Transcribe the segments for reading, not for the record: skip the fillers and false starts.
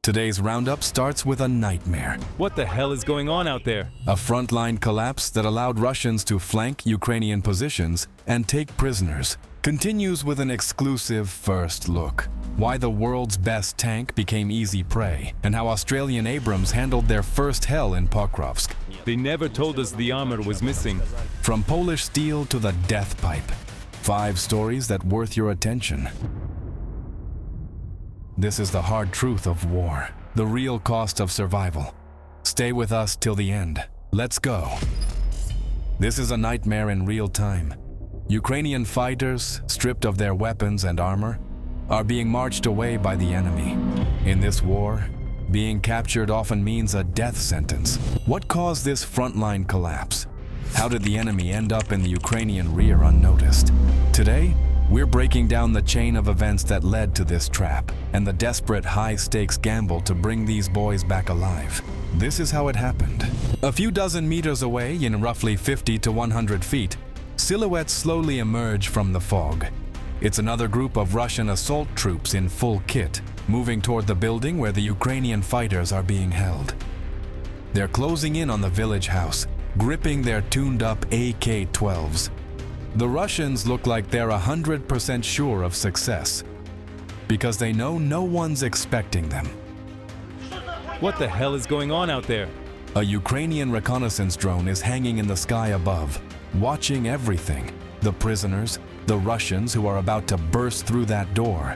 Today's roundup starts with a nightmare. What the hell is going on out there? A frontline collapse that allowed Russians to flank Ukrainian positions and take prisoners. Continues with an exclusive first look. Why the world's best tank became easy prey, and how Australian Abrams handled their first hell in Pokrovsk. They never told us the armor was missing. From Polish steel to the death pipe. 5 stories that worth your attention. This is the hard truth of war, the real cost of survival. Stay with us till the end. Let's go. This is a nightmare in real time. Ukrainian fighters, stripped of their weapons and armor, are being marched away by the enemy. In this war, being captured often means a death sentence. What caused this frontline collapse? How did the enemy end up in the Ukrainian rear unnoticed? Today, we're breaking down the chain of events that led to this trap and the desperate high-stakes gamble to bring these boys back alive. This is how it happened. A few dozen meters away, in roughly 50 to 100 feet, silhouettes slowly emerge from the fog. It's another group of Russian assault troops in full kit, moving toward the building where the Ukrainian fighters are being held. They're closing in on the village house, gripping their tuned-up AK-12s. The Russians look like they're 100% sure of success, because they know no one's expecting them. What the hell is going on out there? A Ukrainian reconnaissance drone is hanging in the sky above, watching everything. The prisoners, the Russians who are about to burst through that door.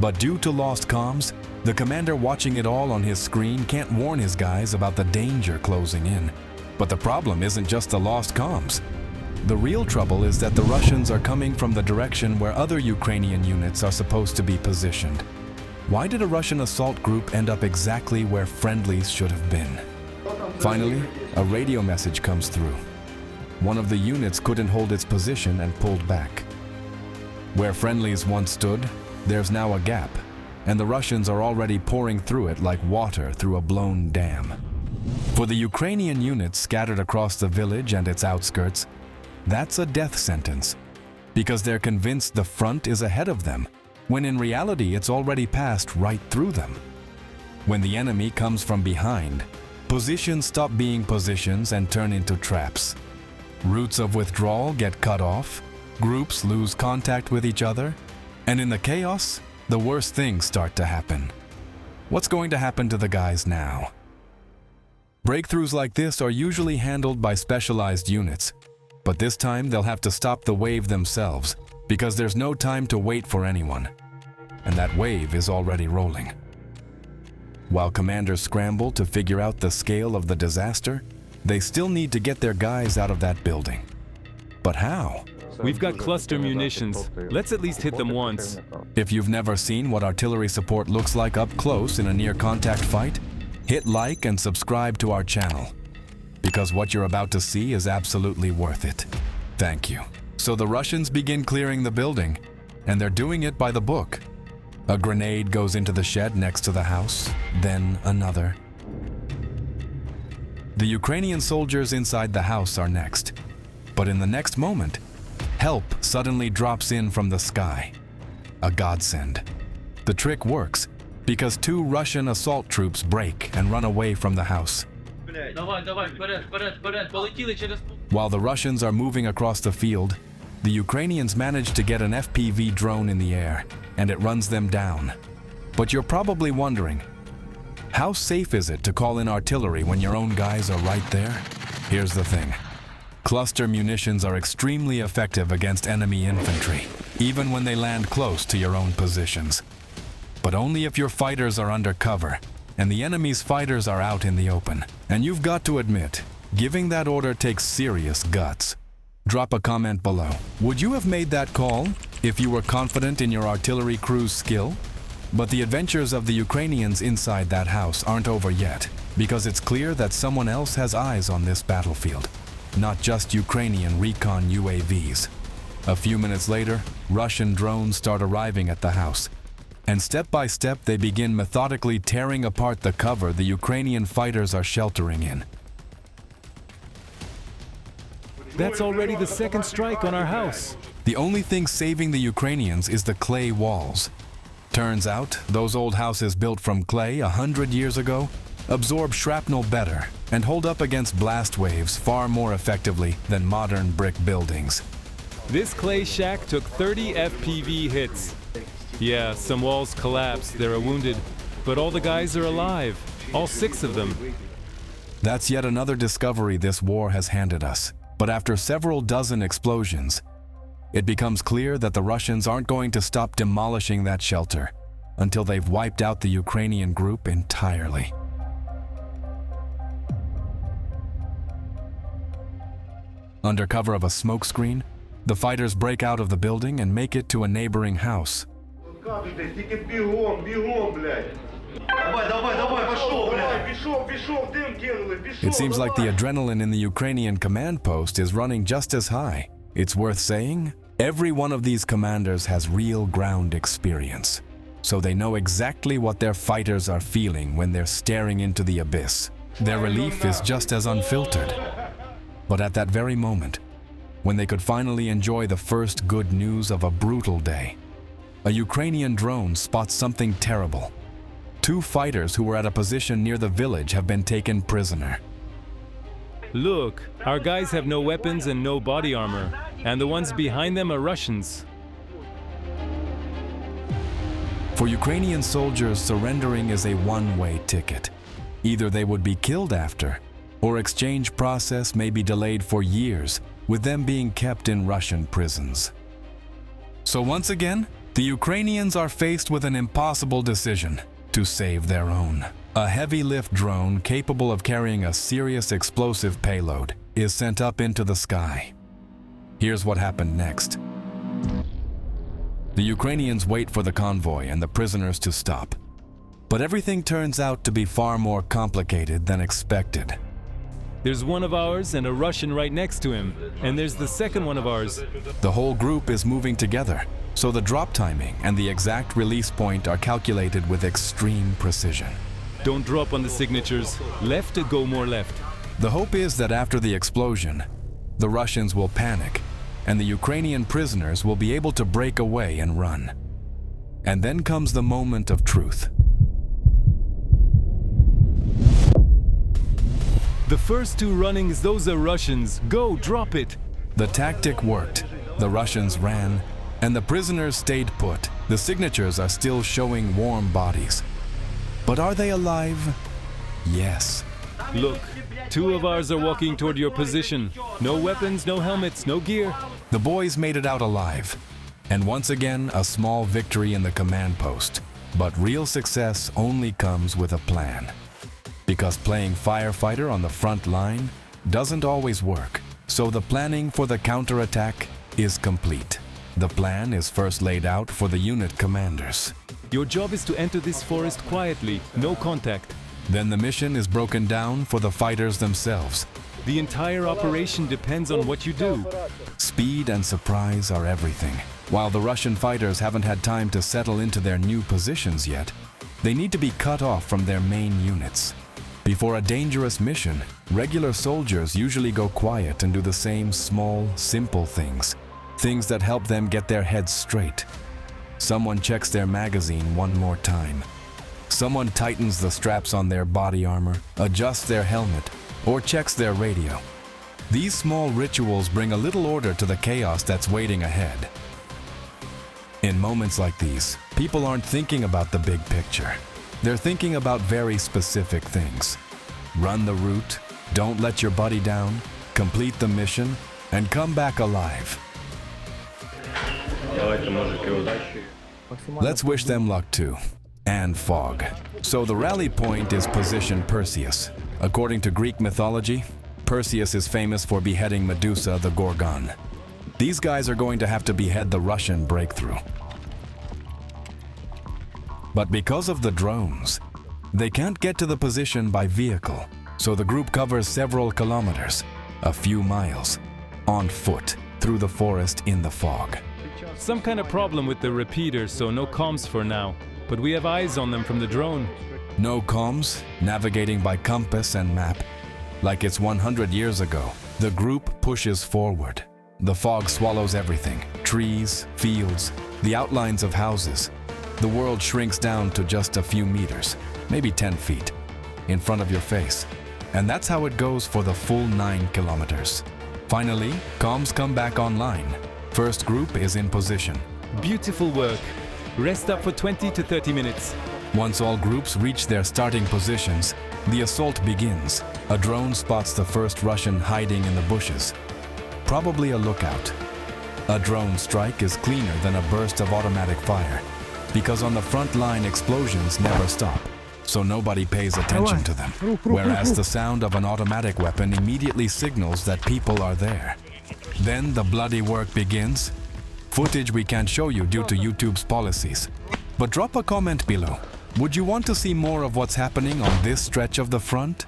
But due to lost comms, the commander watching it all on his screen can't warn his guys about the danger closing in. But the problem isn't just the lost comms. The real trouble is that the Russians are coming from the direction where other Ukrainian units are supposed to be positioned. Why did a Russian assault group end up exactly where friendlies should have been? Finally, a radio message comes through. One of the units couldn't hold its position and pulled back. Where friendlies once stood, there's now a gap, and the Russians are already pouring through it like water through a blown dam. For the Ukrainian units scattered across the village and its outskirts, that's a death sentence, because they're convinced the front is ahead of them, when in reality it's already passed right through them. When the enemy comes from behind, positions stop being positions and turn into traps. Routes of withdrawal get cut off, groups lose contact with each other, and in the chaos, the worst things start to happen. What's going to happen to the guys now? Breakthroughs like this are usually handled by specialized units, but this time they'll have to stop the wave themselves because there's no time to wait for anyone, and that wave is already rolling. While commanders scramble to figure out the scale of the disaster, they still need to get their guys out of that building. But how? We've got cluster munitions. Let's at least hit them once. If you've never seen what artillery support looks like up close in a near-contact fight, hit like and subscribe to our channel, because what you're about to see is absolutely worth it. Thank you. So the Russians begin clearing the building, and they're doing it by the book. A grenade goes into the shed next to the house, then another. The Ukrainian soldiers inside the house are next, but in the next moment, help suddenly drops in from the sky. A godsend. The trick works, because 2 Russian assault troops break and run away from the house. While the Russians are moving across the field, the Ukrainians manage to get an FPV drone in the air, and it runs them down. But you're probably wondering, how safe is it to call in artillery when your own guys are right there? Here's the thing. Cluster munitions are extremely effective against enemy infantry, even when they land close to your own positions. But only if your fighters are under cover, and the enemy's fighters are out in the open. And you've got to admit, giving that order takes serious guts. Drop a comment below. Would you have made that call if you were confident in your artillery crew's skill? But the adventures of the Ukrainians inside that house aren't over yet, because it's clear that someone else has eyes on this battlefield, not just Ukrainian recon UAVs. A few minutes later, Russian drones start arriving at the house, and step by step they begin methodically tearing apart the cover the Ukrainian fighters are sheltering in. That's already the second strike on our house. The only thing saving the Ukrainians is the clay walls. Turns out, those old houses built from clay 100 years ago absorb shrapnel better and hold up against blast waves far more effectively than modern brick buildings. This clay shack took 30 FPV hits. Yeah, some walls collapsed, there are wounded, but all the guys are alive, all 6 of them. That's yet another discovery this war has handed us. But after several dozen explosions, it becomes clear that the Russians aren't going to stop demolishing that shelter until they've wiped out the Ukrainian group entirely. Under cover of a smokescreen, the fighters break out of the building and make it to a neighboring house. It seems like the adrenaline in the Ukrainian command post is running just as high. It's worth saying, every one of these commanders has real ground experience, so they know exactly what their fighters are feeling when they're staring into the abyss. Their relief is just as unfiltered. But at that very moment, when they could finally enjoy the first good news of a brutal day, a Ukrainian drone spots something terrible. 2 fighters who were at a position near the village have been taken prisoner. Look, our guys have no weapons and no body armor, and the ones behind them are Russians. For Ukrainian soldiers, surrendering is a one-way ticket. Either they would be killed after, or exchange process may be delayed for years, with them being kept in Russian prisons. So once again, the Ukrainians are faced with an impossible decision: to save their own. A heavy lift drone capable of carrying a serious explosive payload is sent up into the sky. Here's what happened next. The Ukrainians wait for the convoy and the prisoners to stop. But everything turns out to be far more complicated than expected. There's one of ours and a Russian right next to him, and there's the second one of ours. The whole group is moving together, so the drop timing and the exact release point are calculated with extreme precision. Don't drop on the signatures. Left to go more left. The hope is that after the explosion, the Russians will panic, and the Ukrainian prisoners will be able to break away and run. And then comes the moment of truth. The first 2 runnings, those are Russians. Go, drop it. The tactic worked. The Russians ran, and the prisoners stayed put. The signatures are still showing warm bodies. But are they alive? Yes. Look, 2 of ours are walking toward your position. No weapons, no helmets, no gear. The boys made it out alive. And once again, a small victory in the command post. But real success only comes with a plan. Because playing firefighter on the front line doesn't always work. So the planning for the counterattack is complete. The plan is first laid out for the unit commanders. Your job is to enter this forest quietly, no contact. Then the mission is broken down for the fighters themselves. The entire operation depends on what you do. Speed and surprise are everything. While the Russian fighters haven't had time to settle into their new positions yet, they need to be cut off from their main units. Before a dangerous mission, regular soldiers usually go quiet and do the same small, simple things. Things that help them get their heads straight. Someone checks their magazine one more time. Someone tightens the straps on their body armor, adjusts their helmet, or checks their radio. These small rituals bring a little order to the chaos that's waiting ahead. In moments like these, people aren't thinking about the big picture. They're thinking about very specific things. Run the route, don't let your buddy down, complete the mission, and come back alive. Let's wish them luck too. And fog. So the rally point is position Perseus. According to Greek mythology, Perseus is famous for beheading Medusa the Gorgon. These guys are going to have to behead the Russian breakthrough. But because of the drones, they can't get to the position by vehicle, so the group covers several kilometers, a few miles, on foot through the forest in the fog. Some kind of problem with the repeater, so no comms for now. But we have eyes on them from the drone. No comms, navigating by compass and map. Like it's 100 years ago, the group pushes forward. The fog swallows everything: trees, fields, the outlines of houses. the world shrinks down to just a few meters, maybe 10 feet, in front of your face. And that's how it goes for the full 9 kilometers. Finally, comms come back online. First group is in position. Beautiful work. Rest up for 20 to 30 minutes. Once all groups reach their starting positions, the assault begins. A drone spots the first Russian hiding in the bushes. Probably a lookout. A drone strike is cleaner than a burst of automatic fire, because on the front line explosions never stop, so nobody pays attention to them, whereas the sound of an automatic weapon immediately signals that people are there. Then the bloody work begins. Footage we can't show you due to YouTube's policies. But drop a comment below. Would you want to see more of what's happening on this stretch of the front?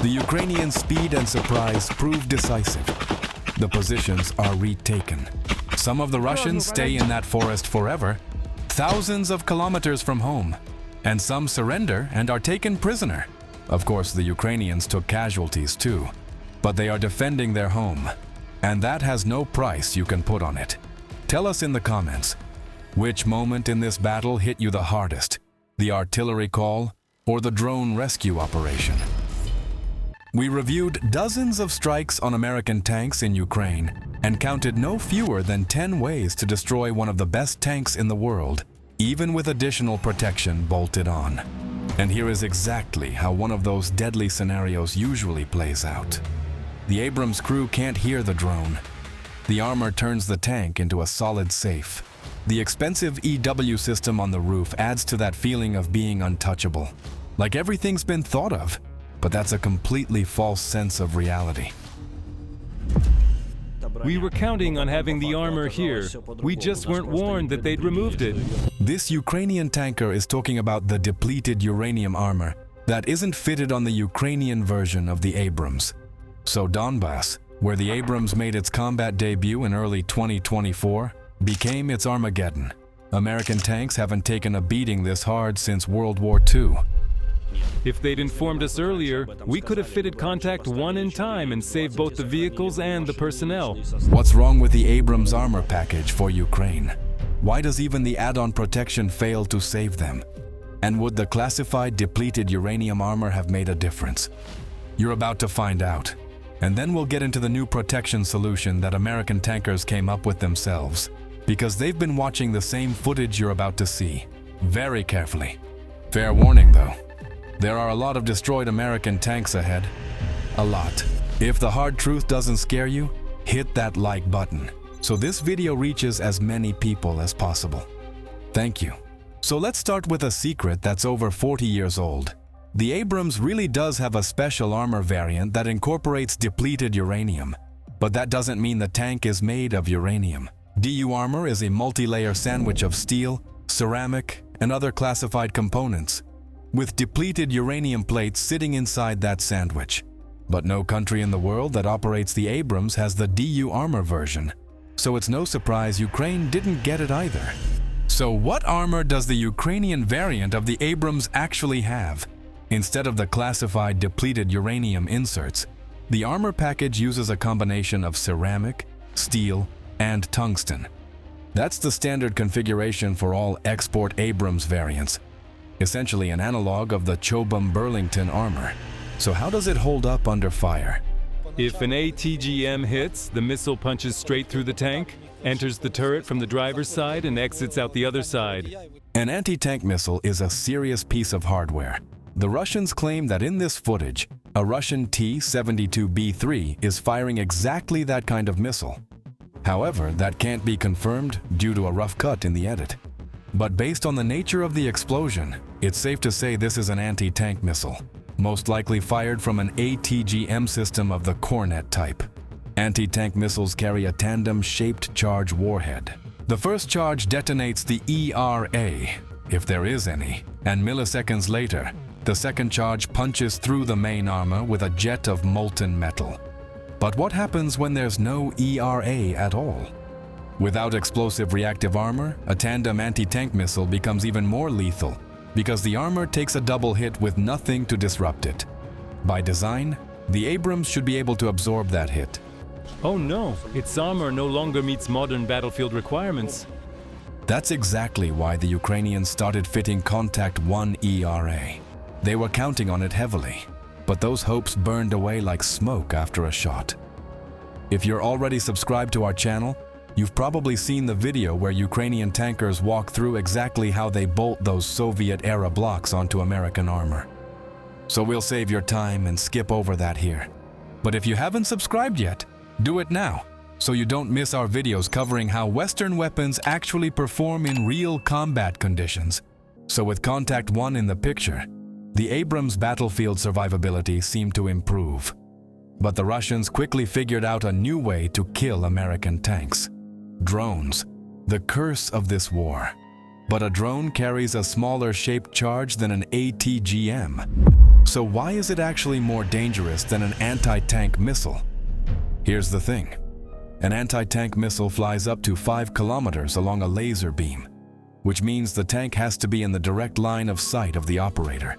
The Ukrainian speed and surprise prove decisive. The positions are retaken. Some of the Russians stay in that forest forever, thousands of kilometers from home, and some surrender and are taken prisoner. Of course, the Ukrainians took casualties too, but they are defending their home, and that has no price you can put on it. Tell us in the comments, which moment in this battle hit you the hardest? The artillery call or the drone rescue operation? We reviewed dozens of strikes on American tanks in Ukraine and counted no fewer than 10 ways to destroy one of the best tanks in the world, even with additional protection bolted on. And here is exactly how one of those deadly scenarios usually plays out. The Abrams crew can't hear the drone. The armor turns the tank into a solid safe. The expensive EW system on the roof adds to that feeling of being untouchable, like everything's been thought of, but that's a completely false sense of reality. We were counting on having the armor here. We just weren't warned that they'd removed it. This Ukrainian tanker is talking about the depleted uranium armor that isn't fitted on the Ukrainian version of the Abrams. So Donbass, where the Abrams made its combat debut in early 2024, became its Armageddon. American tanks haven't taken a beating this hard since World War II. If they'd informed us earlier, we could have fitted Contact 1 in time and saved both the vehicles and the personnel. What's wrong with the Abrams armor package for Ukraine? Why does even the add-on protection fail to save them? And would the classified depleted uranium armor have made a difference? You're about to find out. And then we'll get into the new protection solution that American tankers came up with themselves, because they've been watching the same footage you're about to see, very carefully. Fair warning though, there are a lot of destroyed American tanks ahead. A lot. If the hard truth doesn't scare you, hit that like button, so this video reaches as many people as possible. Thank you. So let's start with a secret that's over 40 years old. The Abrams really does have a special armor variant that incorporates depleted uranium, but that doesn't mean the tank is made of uranium. DU armor is a multi-layer sandwich of steel, ceramic, and other classified components, with depleted uranium plates sitting inside that sandwich. But no country in the world that operates the Abrams has the DU armor version, so it's no surprise Ukraine didn't get it either. So what armor does the Ukrainian variant of the Abrams actually have? Instead of the classified depleted uranium inserts, the armor package uses a combination of ceramic, steel, and tungsten. That's the standard configuration for all export Abrams variants, essentially an analog of the Chobham Burlington armor. So how does it hold up under fire? If an ATGM hits, the missile punches straight through the tank, enters the turret from the driver's side, and exits out the other side. An anti-tank missile is a serious piece of hardware. The Russians claim that in this footage, a Russian T-72B3 is firing exactly that kind of missile. However, that can't be confirmed due to a rough cut in the edit. But based on the nature of the explosion, it's safe to say this is an anti-tank missile, most likely fired from an ATGM system of the Cornet type. Anti-tank missiles carry a tandem-shaped charge warhead. The first charge detonates the ERA, if there is any, and milliseconds later, the second charge punches through the main armor with a jet of molten metal. But what happens when there's no ERA at all? Without explosive reactive armor, a tandem anti-tank missile becomes even more lethal because the armor takes a double hit with nothing to disrupt it. By design, the Abrams should be able to absorb that hit. Oh no, its armor no longer meets modern battlefield requirements. That's exactly why the Ukrainians started fitting Contact 1 ERA. They were counting on it heavily, but those hopes burned away like smoke after a shot. If you're already subscribed to our channel, you've probably seen the video where Ukrainian tankers walk through exactly how they bolt those Soviet-era blocks onto American armor. So we'll save your time and skip over that here. But if you haven't subscribed yet, do it now, so you don't miss our videos covering how Western weapons actually perform in real combat conditions. So with Contact 1 in the picture, the Abrams battlefield survivability seemed to improve. But the Russians quickly figured out a new way to kill American tanks. Drones, the curse of this war. But a drone carries a smaller shaped charge than an atgm. So why is it actually more dangerous than an anti-tank missile? Here's the thing. An anti-tank missile flies up to 5 kilometers along a laser beam, which means the tank has to be in the direct line of sight of the operator.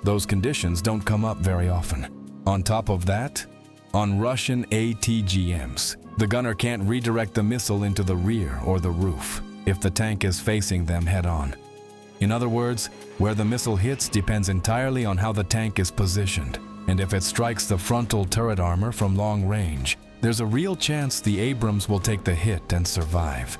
Those conditions don't come up very often. On top of that, on Russian atgms, the gunner can't redirect the missile into the rear or the roof if the tank is facing them head-on. In other words, where the missile hits depends entirely on how the tank is positioned, and if it strikes the frontal turret armor from long range, there's a real chance the Abrams will take the hit and survive.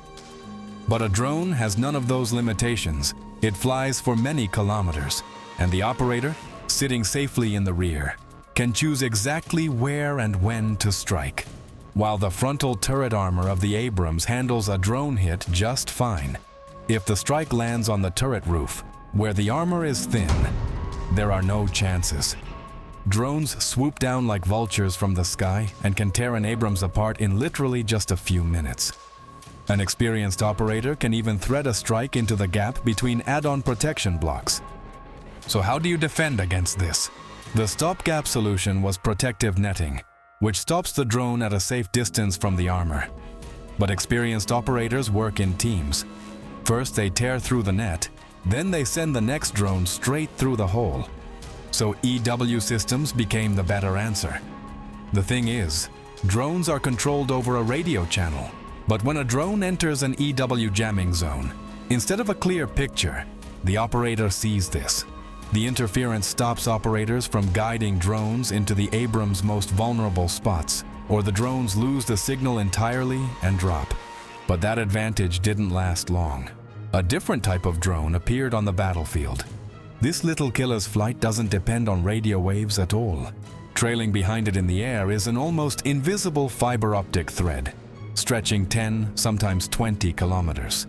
But a drone has none of those limitations. It flies for many kilometers, and the operator, sitting safely in the rear, can choose exactly where and when to strike. While the frontal turret armor of the Abrams handles a drone hit just fine, if the strike lands on the turret roof, where the armor is thin, there are no chances. Drones swoop down like vultures from the sky and can tear an Abrams apart in literally just a few minutes. An experienced operator can even thread a strike into the gap between add-on protection blocks. So how do you defend against this? The stopgap solution was protective netting, which stops the drone at a safe distance from the armor. But experienced operators work in teams. First they tear through the net, then they send the next drone straight through the hole. So EW systems became the better answer. The thing is, drones are controlled over a radio channel, but when a drone enters an EW jamming zone, instead of a clear picture, the operator sees this. The interference stops operators from guiding drones into the Abrams' most vulnerable spots, or the drones lose the signal entirely and drop. But that advantage didn't last long. A different type of drone appeared on the battlefield. This little killer's flight doesn't depend on radio waves at all. Trailing behind it in the air is an almost invisible fiber optic thread, stretching 10, sometimes 20 kilometers.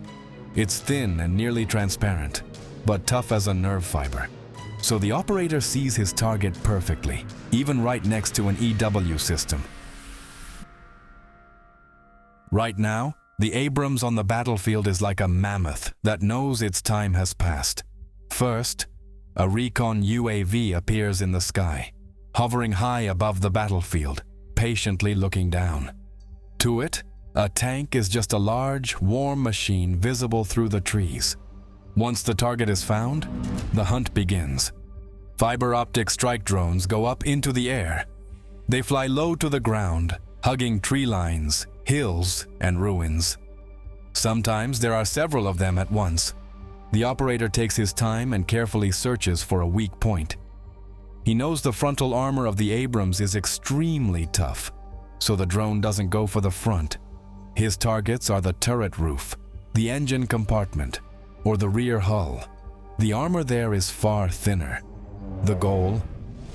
It's thin and nearly transparent, but tough as a nerve fiber. So the operator sees his target perfectly, even right next to an EW system. Right now, the Abrams on the battlefield is like a mammoth that knows its time has passed. First, a recon UAV appears in the sky, hovering high above the battlefield, patiently looking down. To it, a tank is just a large, warm machine visible through the trees. Once the target is found, the hunt begins. Fiber optic strike drones go up into the air. They fly low to the ground, hugging tree lines, hills, and ruins. Sometimes there are several of them at once. The operator takes his time and carefully searches for a weak point. He knows the frontal armor of the Abrams is extremely tough, so the drone doesn't go for the front. His targets are the turret roof, the engine compartment, or the rear hull. The armor there is far thinner. The goal?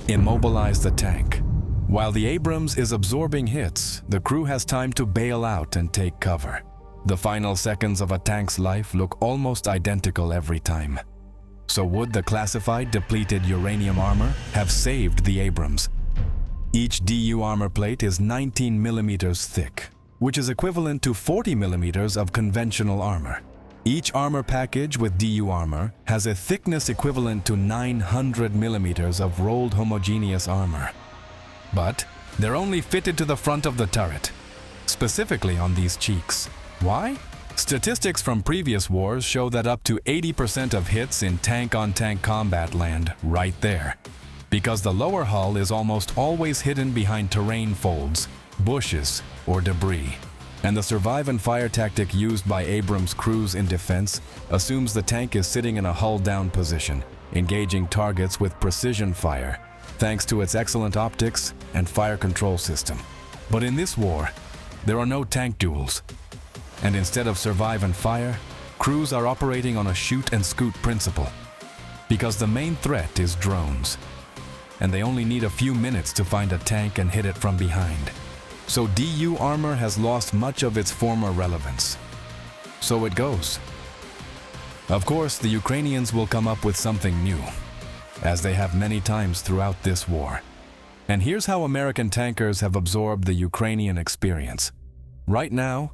Immobilize the tank. While the Abrams is absorbing hits, the crew has time to bail out and take cover. The final seconds of a tank's life look almost identical every time. So would the classified depleted uranium armor have saved the Abrams? Each DU armor plate is 19 millimeters thick, which is equivalent to 40 millimeters of conventional armor. Each armor package with DU armor has a thickness equivalent to 900 millimeters of rolled homogeneous armor. But they're only fitted to the front of the turret, specifically on these cheeks. Why? Statistics from previous wars show that up to 80% of hits in tank-on-tank combat land right there, because the lower hull is almost always hidden behind terrain folds, bushes, or debris. And the survive and fire tactic used by Abrams crews in defense assumes the tank is sitting in a hull-down position, engaging targets with precision fire, thanks to its excellent optics and fire control system. But in this war, there are no tank duels. And instead of survive and fire, crews are operating on a shoot and scoot principle. Because the main threat is drones. And they only need a few minutes to find a tank and hit it from behind. So DU armor has lost much of its former relevance. So it goes. Of course, the Ukrainians will come up with something new, as they have many times throughout this war. And here's how American tankers have absorbed the Ukrainian experience. Right now,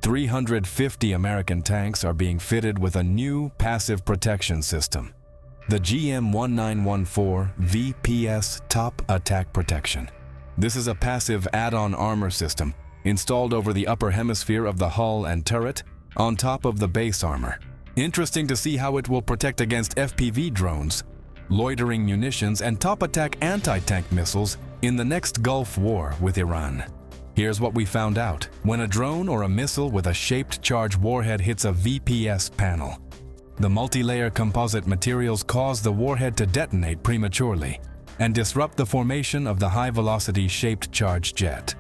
350 American tanks are being fitted with a new passive protection system, the GM1914 VPS Top Attack Protection. This is a passive add-on armor system installed over the upper hemisphere of the hull and turret on top of the base armor. Interesting to see how it will protect against FPV drones, loitering munitions, and top-attack anti-tank missiles in the next Gulf War with Iran. Here's what we found out. When a drone or a missile with a shaped charge warhead hits a VPS panel, the multi-layer composite materials cause the warhead to detonate prematurely and disrupt the formation of the high-velocity shaped charge jet.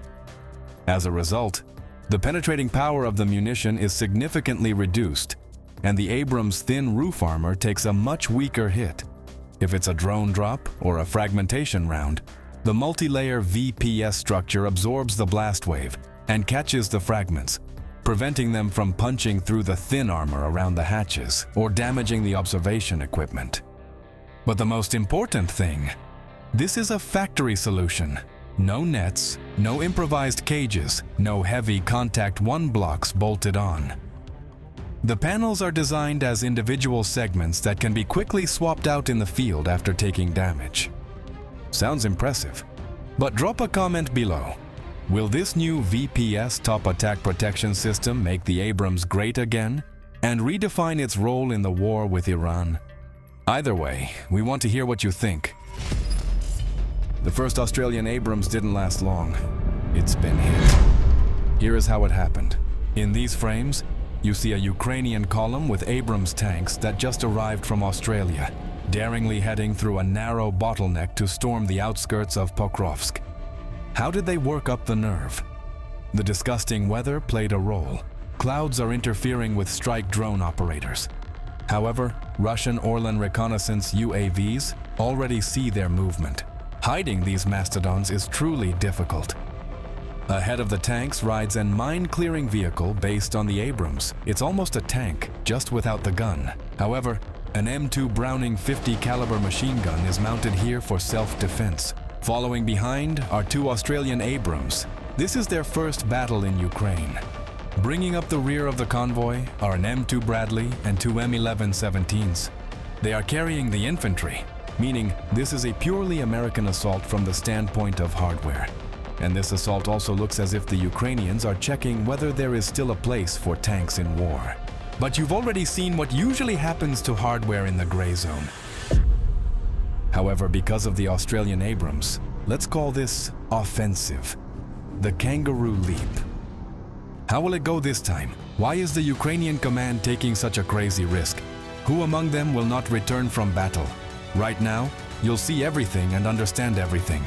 As a result, the penetrating power of the munition is significantly reduced, and the Abrams thin roof armor takes a much weaker hit. If it's a drone drop or a fragmentation round, the multi-layer VPS structure absorbs the blast wave and catches the fragments, preventing them from punching through the thin armor around the hatches or damaging the observation equipment. But the most important thing, this is a factory solution. No nets, no improvised cages, no heavy contact one blocks bolted on. The panels are designed as individual segments that can be quickly swapped out in the field after taking damage. Sounds impressive, but drop a comment below. Will this new VPS Top Attack Protection System make the Abrams great again and redefine its role in the war with Iran? Either way, we want to hear what you think. The first Australian Abrams didn't last long. It's been hit. Here is how it happened. In these frames, you see a Ukrainian column with Abrams tanks that just arrived from Australia, daringly heading through a narrow bottleneck to storm the outskirts of Pokrovsk. How did they work up the nerve? The disgusting weather played a role. Clouds are interfering with strike drone operators. However, Russian Orlan reconnaissance UAVs already see their movement. Hiding these mastodons is truly difficult. Ahead of the tanks rides a mine-clearing vehicle based on the Abrams. It's almost a tank, just without the gun. However, an M2 Browning 50 caliber machine gun is mounted here for self-defense. Following behind are two Australian Abrams. This is their first battle in Ukraine. Bringing up the rear of the convoy are an M2 Bradley and two M11-17s. They are carrying the infantry, meaning this is a purely American assault from the standpoint of hardware. And this assault also looks as if the Ukrainians are checking whether there is still a place for tanks in war. But you've already seen what usually happens to hardware in the gray zone. However, because of the Australian Abrams, let's call this offensive. The kangaroo leap. How will it go this time? Why is the Ukrainian command taking such a crazy risk? Who among them will not return from battle? Right now, you'll see everything and understand everything.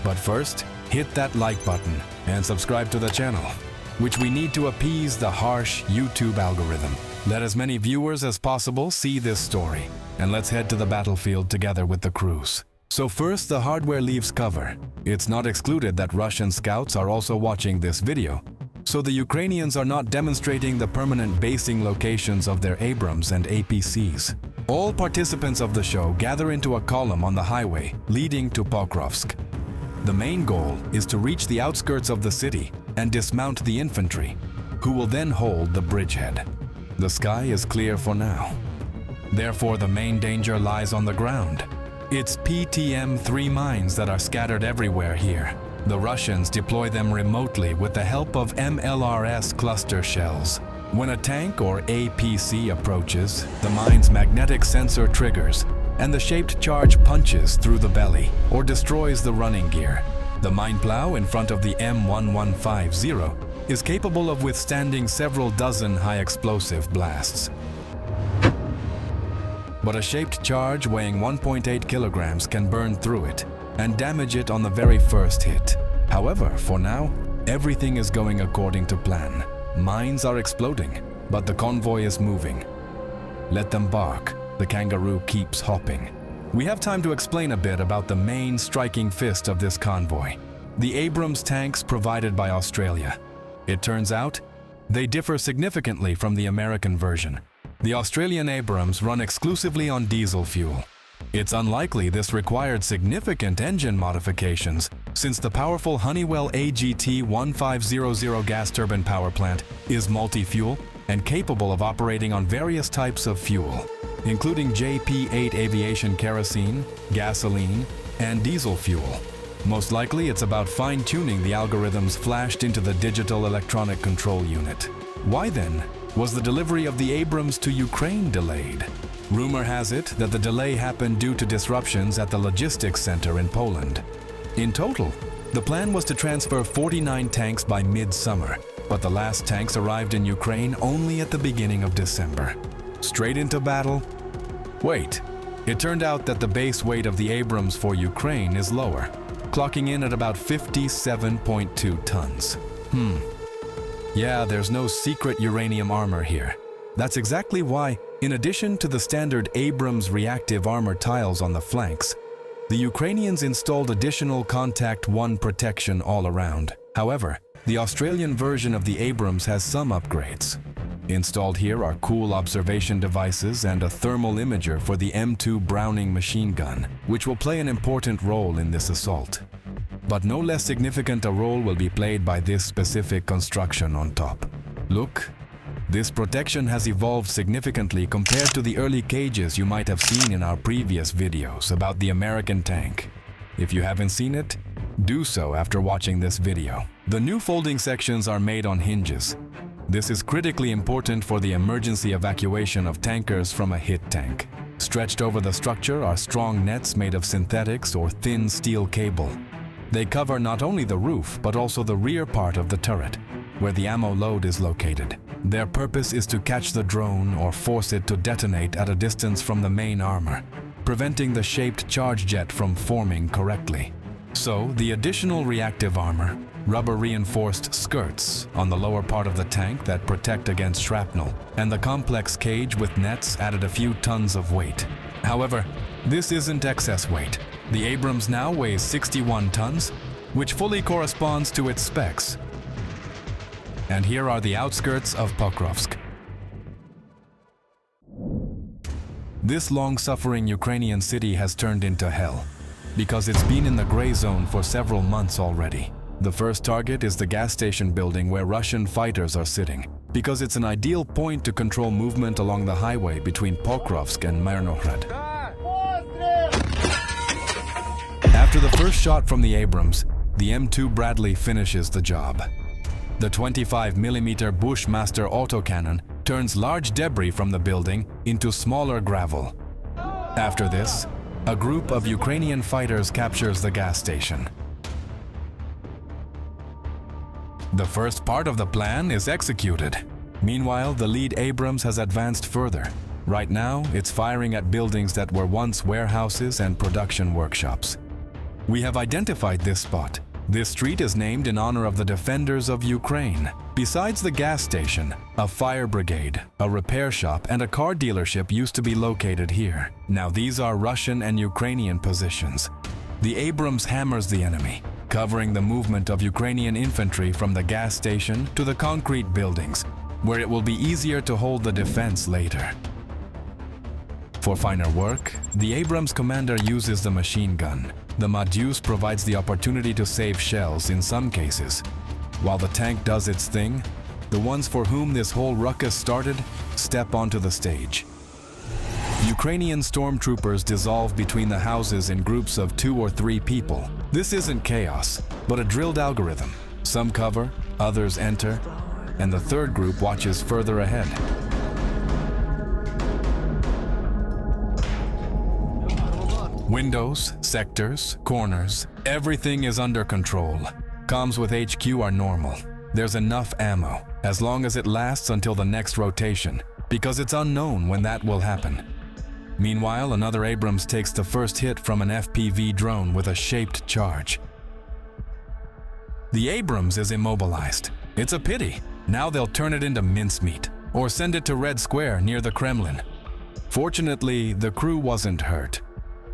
But first, hit that like button and subscribe to the channel, which we need to appease the harsh YouTube algorithm. Let as many viewers as possible see this story, and let's head to the battlefield together with the crews. So first, the hardware leaves cover. It's not excluded that Russian scouts are also watching this video, so the Ukrainians are not demonstrating the permanent basing locations of their Abrams and APCs. All participants of the show gather into a column on the highway leading to Pokrovsk. The main goal is to reach the outskirts of the city and dismount the infantry, who will then hold the bridgehead. The sky is clear for now. Therefore, the main danger lies on the ground. It's PTM-3 mines that are scattered everywhere here. The Russians deploy them remotely with the help of MLRS cluster shells. When a tank or APC approaches, the mine's magnetic sensor triggers, and the shaped charge punches through the belly or destroys the running gear. The mine plow in front of the M1150 is capable of withstanding several dozen high explosive blasts. But a shaped charge weighing 1.8 kilograms can burn through it and damage it on the very first hit. However, for now, everything is going according to plan. Mines are exploding, but the convoy is moving. Let them bark, the kangaroo keeps hopping. We have time to explain a bit about the main striking fist of this convoy, the Abrams tanks provided by Australia. It turns out, they differ significantly from the American version. The Australian Abrams run exclusively on diesel fuel. It's unlikely this required significant engine modifications, since the powerful Honeywell AGT-1500 gas turbine power plant is multi-fuel and capable of operating on various types of fuel, including JP8 aviation kerosene, gasoline, and diesel fuel. Most likely, it's about fine-tuning the algorithms flashed into the digital electronic control unit. Why then was the delivery of the Abrams to Ukraine delayed? Rumor has it that the delay happened due to disruptions at the logistics center in Poland. In total, the plan was to transfer 49 tanks by mid-summer, but the last tanks arrived in Ukraine only at the beginning of December. Straight into battle? Wait, it turned out that the base weight of the Abrams for Ukraine is lower, clocking in at about 57.2 tons. Yeah, there's no secret uranium armor here. That's exactly why, in addition to the standard Abrams reactive armor tiles on the flanks, the Ukrainians installed additional Contact 1 protection all around. However, the Australian version of the Abrams has some upgrades. Installed here are cool observation devices and a thermal imager for the M2 Browning machine gun, which will play an important role in this assault. But no less significant a role will be played by this specific construction on top. Look, this protection has evolved significantly compared to the early cages you might have seen in our previous videos about the American tank. If you haven't seen it, do so after watching this video. The new folding sections are made on hinges. This is critically important for the emergency evacuation of tankers from a hit tank. Stretched over the structure are strong nets made of synthetics or thin steel cable. They cover not only the roof, but also the rear part of the turret, where the ammo load is located. Their purpose is to catch the drone or force it to detonate at a distance from the main armor, preventing the shaped charge jet from forming correctly. So, the additional reactive armor, rubber-reinforced skirts on the lower part of the tank that protect against shrapnel, and the complex cage with nets added a few tons of weight. However, this isn't excess weight. The Abrams now weighs 61 tons, which fully corresponds to its specs. And here are the outskirts of Pokrovsk. This long-suffering Ukrainian city has turned into hell, because it's been in the gray zone for several months already. The first target is the gas station building where Russian fighters are sitting, because it's an ideal point to control movement along the highway between Pokrovsk and Myrnohrad. After the first shot from the Abrams, the M2 Bradley finishes the job. The 25mm Bushmaster autocannon turns large debris from the building into smaller gravel. After this, a group of Ukrainian fighters captures the gas station. The first part of the plan is executed. Meanwhile, the lead Abrams has advanced further. Right now, it's firing at buildings that were once warehouses and production workshops. We have identified this spot. This street is named in honor of the defenders of Ukraine. Besides the gas station, a fire brigade, a repair shop, and a car dealership used to be located here. Now these are Russian and Ukrainian positions. The Abrams hammers the enemy, covering the movement of Ukrainian infantry from the gas station to the concrete buildings, where it will be easier to hold the defense later. For finer work, the Abrams commander uses the machine gun. The Madyus provides the opportunity to save shells in some cases. While the tank does its thing, the ones for whom this whole ruckus started step onto the stage. Ukrainian stormtroopers dissolve between the houses in groups of 2 or 3 people. This isn't chaos, but a drilled algorithm. Some cover, others enter, and the third group watches further ahead. Windows, sectors, corners, everything is under control. Comms with HQ are normal. there's enough ammo, as long as it lasts until the next rotation, because it's unknown when that will happen. Meanwhile, another Abrams takes the first hit from an FPV drone with a shaped charge. The Abrams is immobilized. It's a pity. Now they'll turn it into mincemeat, or send it to Red Square near the Kremlin. Fortunately, the crew wasn't hurt.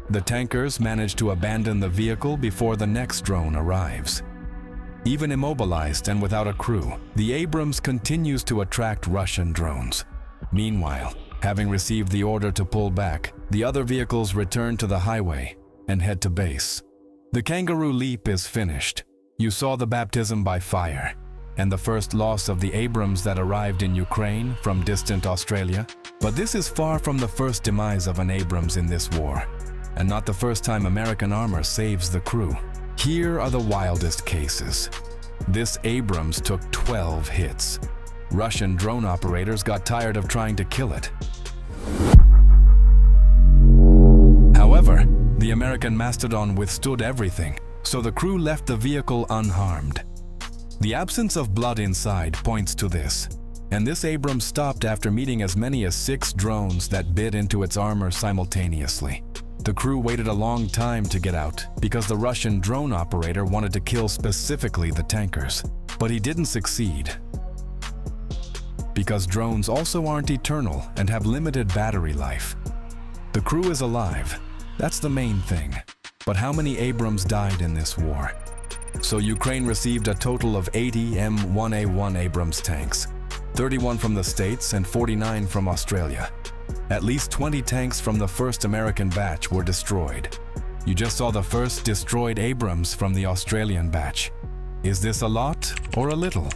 The tankers managed to abandon the vehicle before the next drone arrives. Even immobilized and without a crew, the Abrams continues to attract Russian drones. Meanwhile, having received the order to pull back, the other vehicles return to the highway and head to base. The kangaroo leap is finished. You saw the baptism by fire, and the first loss of the Abrams that arrived in Ukraine from distant Australia. But this is far from the first demise of an Abrams in this war, and not the first time American armor saves the crew. Here are the wildest cases. This Abrams took 12 hits. Russian drone operators got tired of trying to kill it. However, the American Mastodon withstood everything, so the crew left the vehicle unharmed. The absence of blood inside points to this, and this Abrams stopped after meeting as many as 6 drones that bit into its armor simultaneously. The crew waited a long time to get out because the Russian drone operator wanted to kill specifically the tankers, but he didn't succeed. Because drones also aren't eternal and have limited battery life. The crew is alive, that's the main thing. But how many Abrams died in this war? So Ukraine received a total of 80 M1A1 Abrams tanks, 31 from the States and 49 from Australia. At least 20 tanks from the first American batch were destroyed. You just saw the first destroyed Abrams from the Australian batch. Is this a lot or a little?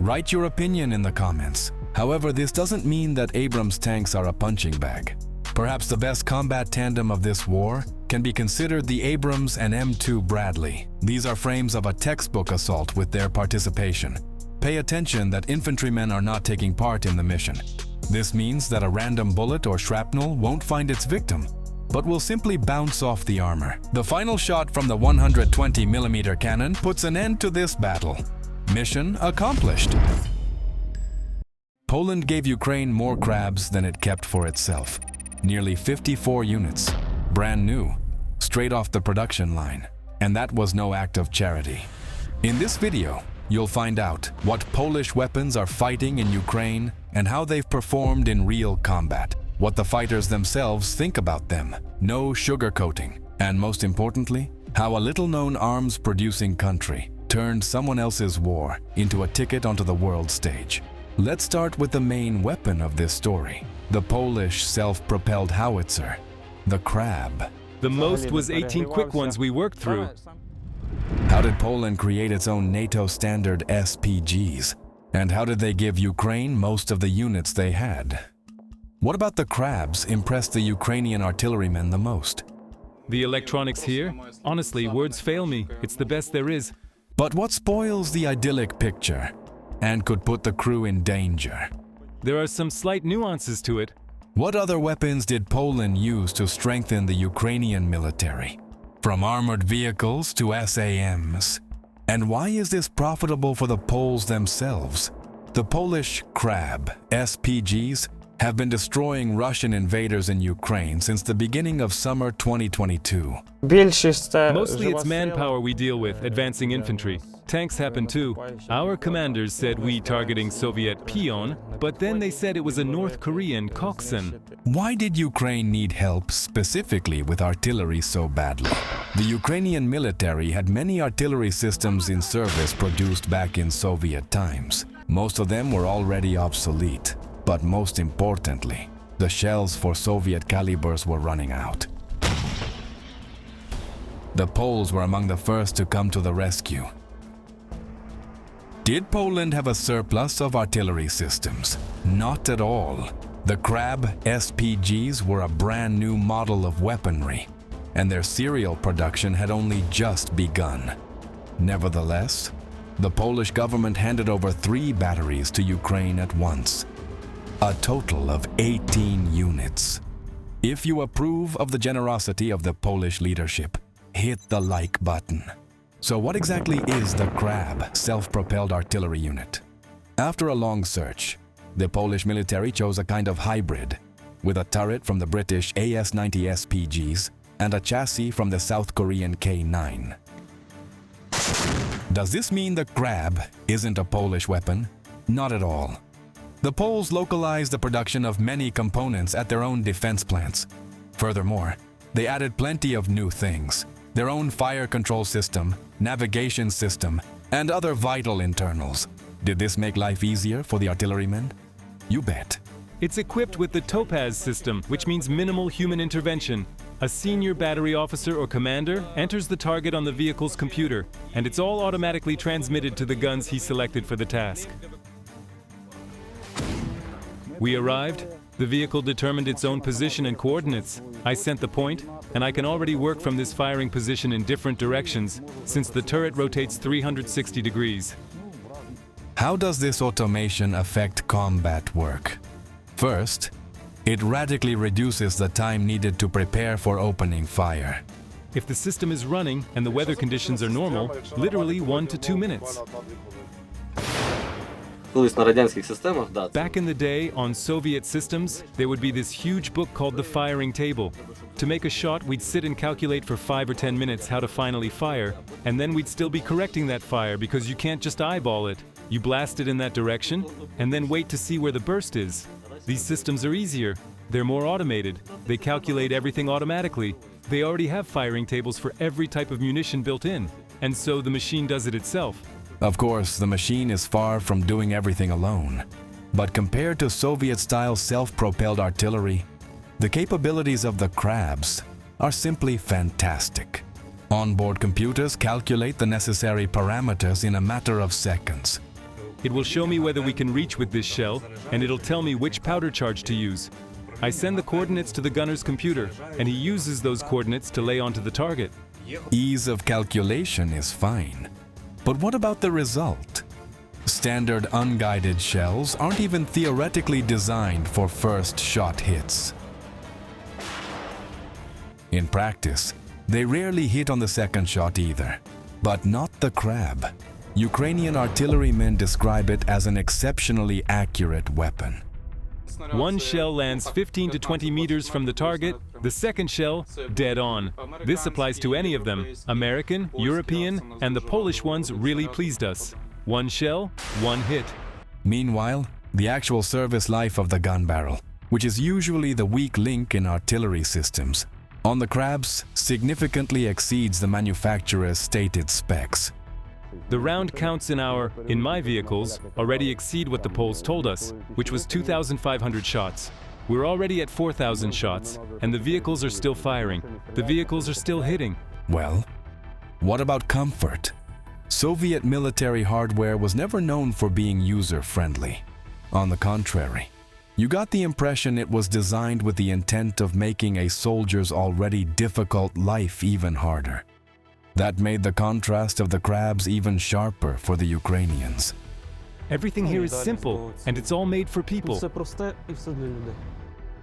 Write your opinion in the comments. However, this doesn't mean that Abrams tanks are a punching bag. Perhaps the best combat tandem of this war can be considered the Abrams and M2 Bradley. These are frames of a textbook assault with their participation. Pay attention that infantrymen are not taking part in the mission. This means that a random bullet or shrapnel won't find its victim, but will simply bounce off the armor. The final shot from the 120mm cannon puts an end to this battle. Mission accomplished. Poland gave Ukraine more krabs than it kept for itself. Nearly 54 units, brand new, straight off the production line. And that was no act of charity. In this video, you'll find out what Polish weapons are fighting in Ukraine and how they've performed in real combat, what the fighters themselves think about them, no sugarcoating, and most importantly, how a little-known arms-producing country turned someone else's war into a ticket onto the world stage. Let's start with the main weapon of this story, the Polish self-propelled howitzer, the krab. The most was 18 quick ones we worked through. How did Poland create its own NATO standard SPGs? And how did they give Ukraine most of the units they had? What about the krabs impressed the Ukrainian artillerymen the most? The electronics here? Honestly, words fail me. It's the best there is. But what spoils the idyllic picture and could put the crew in danger? There are some slight nuances to it. What other weapons did Poland use to strengthen the Ukrainian military? From armored vehicles to SAMs. And why is this profitable for the Poles themselves? The Polish krab SPGs have been destroying Russian invaders in Ukraine since the beginning of summer 2022. Mostly it's manpower we deal with, advancing infantry. Tanks happen too. Our commanders said we targeting Soviet peon, but then they said it was a North Korean koch. Why did Ukraine need help specifically with artillery so badly? The Ukrainian military had many artillery systems in service produced back in Soviet times. Most of them were already obsolete. But most importantly, the shells for Soviet calibers were running out. The Poles were among the first to come to the rescue. Did Poland have a surplus of artillery systems? Not at all. The krab SPGs were a brand new model of weaponry, and their serial production had only just begun. Nevertheless, the Polish government handed over 3 batteries to Ukraine at once. A total of 18 units. If you approve of the generosity of the Polish leadership, hit the like button. So what exactly is the KRAB, self-propelled artillery unit? After a long search, the Polish military chose a kind of hybrid, with a turret from the British AS-90 SPGs and a chassis from the South Korean K9. Does this mean the KRAB isn't a Polish weapon? Not at all. The Poles localized the production of many components at their own defense plants. Furthermore, they added plenty of new things: their own fire control system, navigation system, and other vital internals. Did this make life easier for the artillerymen? You bet. It's equipped with the Topaz system, which means minimal human intervention. A senior battery officer or commander enters the target on the vehicle's computer, and it's all automatically transmitted to the guns he selected for the task. We arrived. The vehicle determined its own position and coordinates. I sent the point, and I can already work from this firing position in different directions, since the turret rotates 360 degrees. How does this automation affect combat work? First, it radically reduces the time needed to prepare for opening fire. If the system is running and the weather conditions are normal, literally 1 to 2 minutes. Back in the day, on Soviet systems, there would be this huge book called the firing table. To make a shot, we'd sit and calculate for 5 or 10 minutes how to finally fire, and then we'd still be correcting that fire because you can't just eyeball it. You blast it in that direction, and then wait to see where the burst is. These systems are easier. They're more automated. They calculate everything automatically. They already have firing tables for every type of munition built in, and so the machine does it itself. Of course, the machine is far from doing everything alone. But compared to Soviet-style self-propelled artillery, the capabilities of the KRABs are simply fantastic. Onboard computers calculate the necessary parameters in a matter of seconds. It will show me whether we can reach with this shell, and it'll tell me which powder charge to use. I send the coordinates to the gunner's computer, and he uses those coordinates to lay onto the target. Ease of calculation is fine. But what about the result? Standard unguided shells aren't even theoretically designed for first shot hits. In practice, they rarely hit on the second shot either. But not the KRAB. Ukrainian artillerymen describe it as an exceptionally accurate weapon. One shell lands 15 to 20 meters from the target, the second shell, dead on. This applies to any of them. American, European, and the Polish ones really pleased us. One shell, one hit. Meanwhile, the actual service life of the gun barrel, which is usually the weak link in artillery systems, on the KRABs significantly exceeds the manufacturer's stated specs. The round counts in my vehicles, already exceed what the Poles told us, which was 2,500 shots. We're already at 4,000 shots, and the vehicles are still firing. The vehicles are still hitting. Well, what about comfort? Soviet military hardware was never known for being user-friendly. On the contrary, you got the impression it was designed with the intent of making a soldier's already difficult life even harder. That made the contrast of the KRABs even sharper for the Ukrainians. Everything here is simple, and it's all made for people.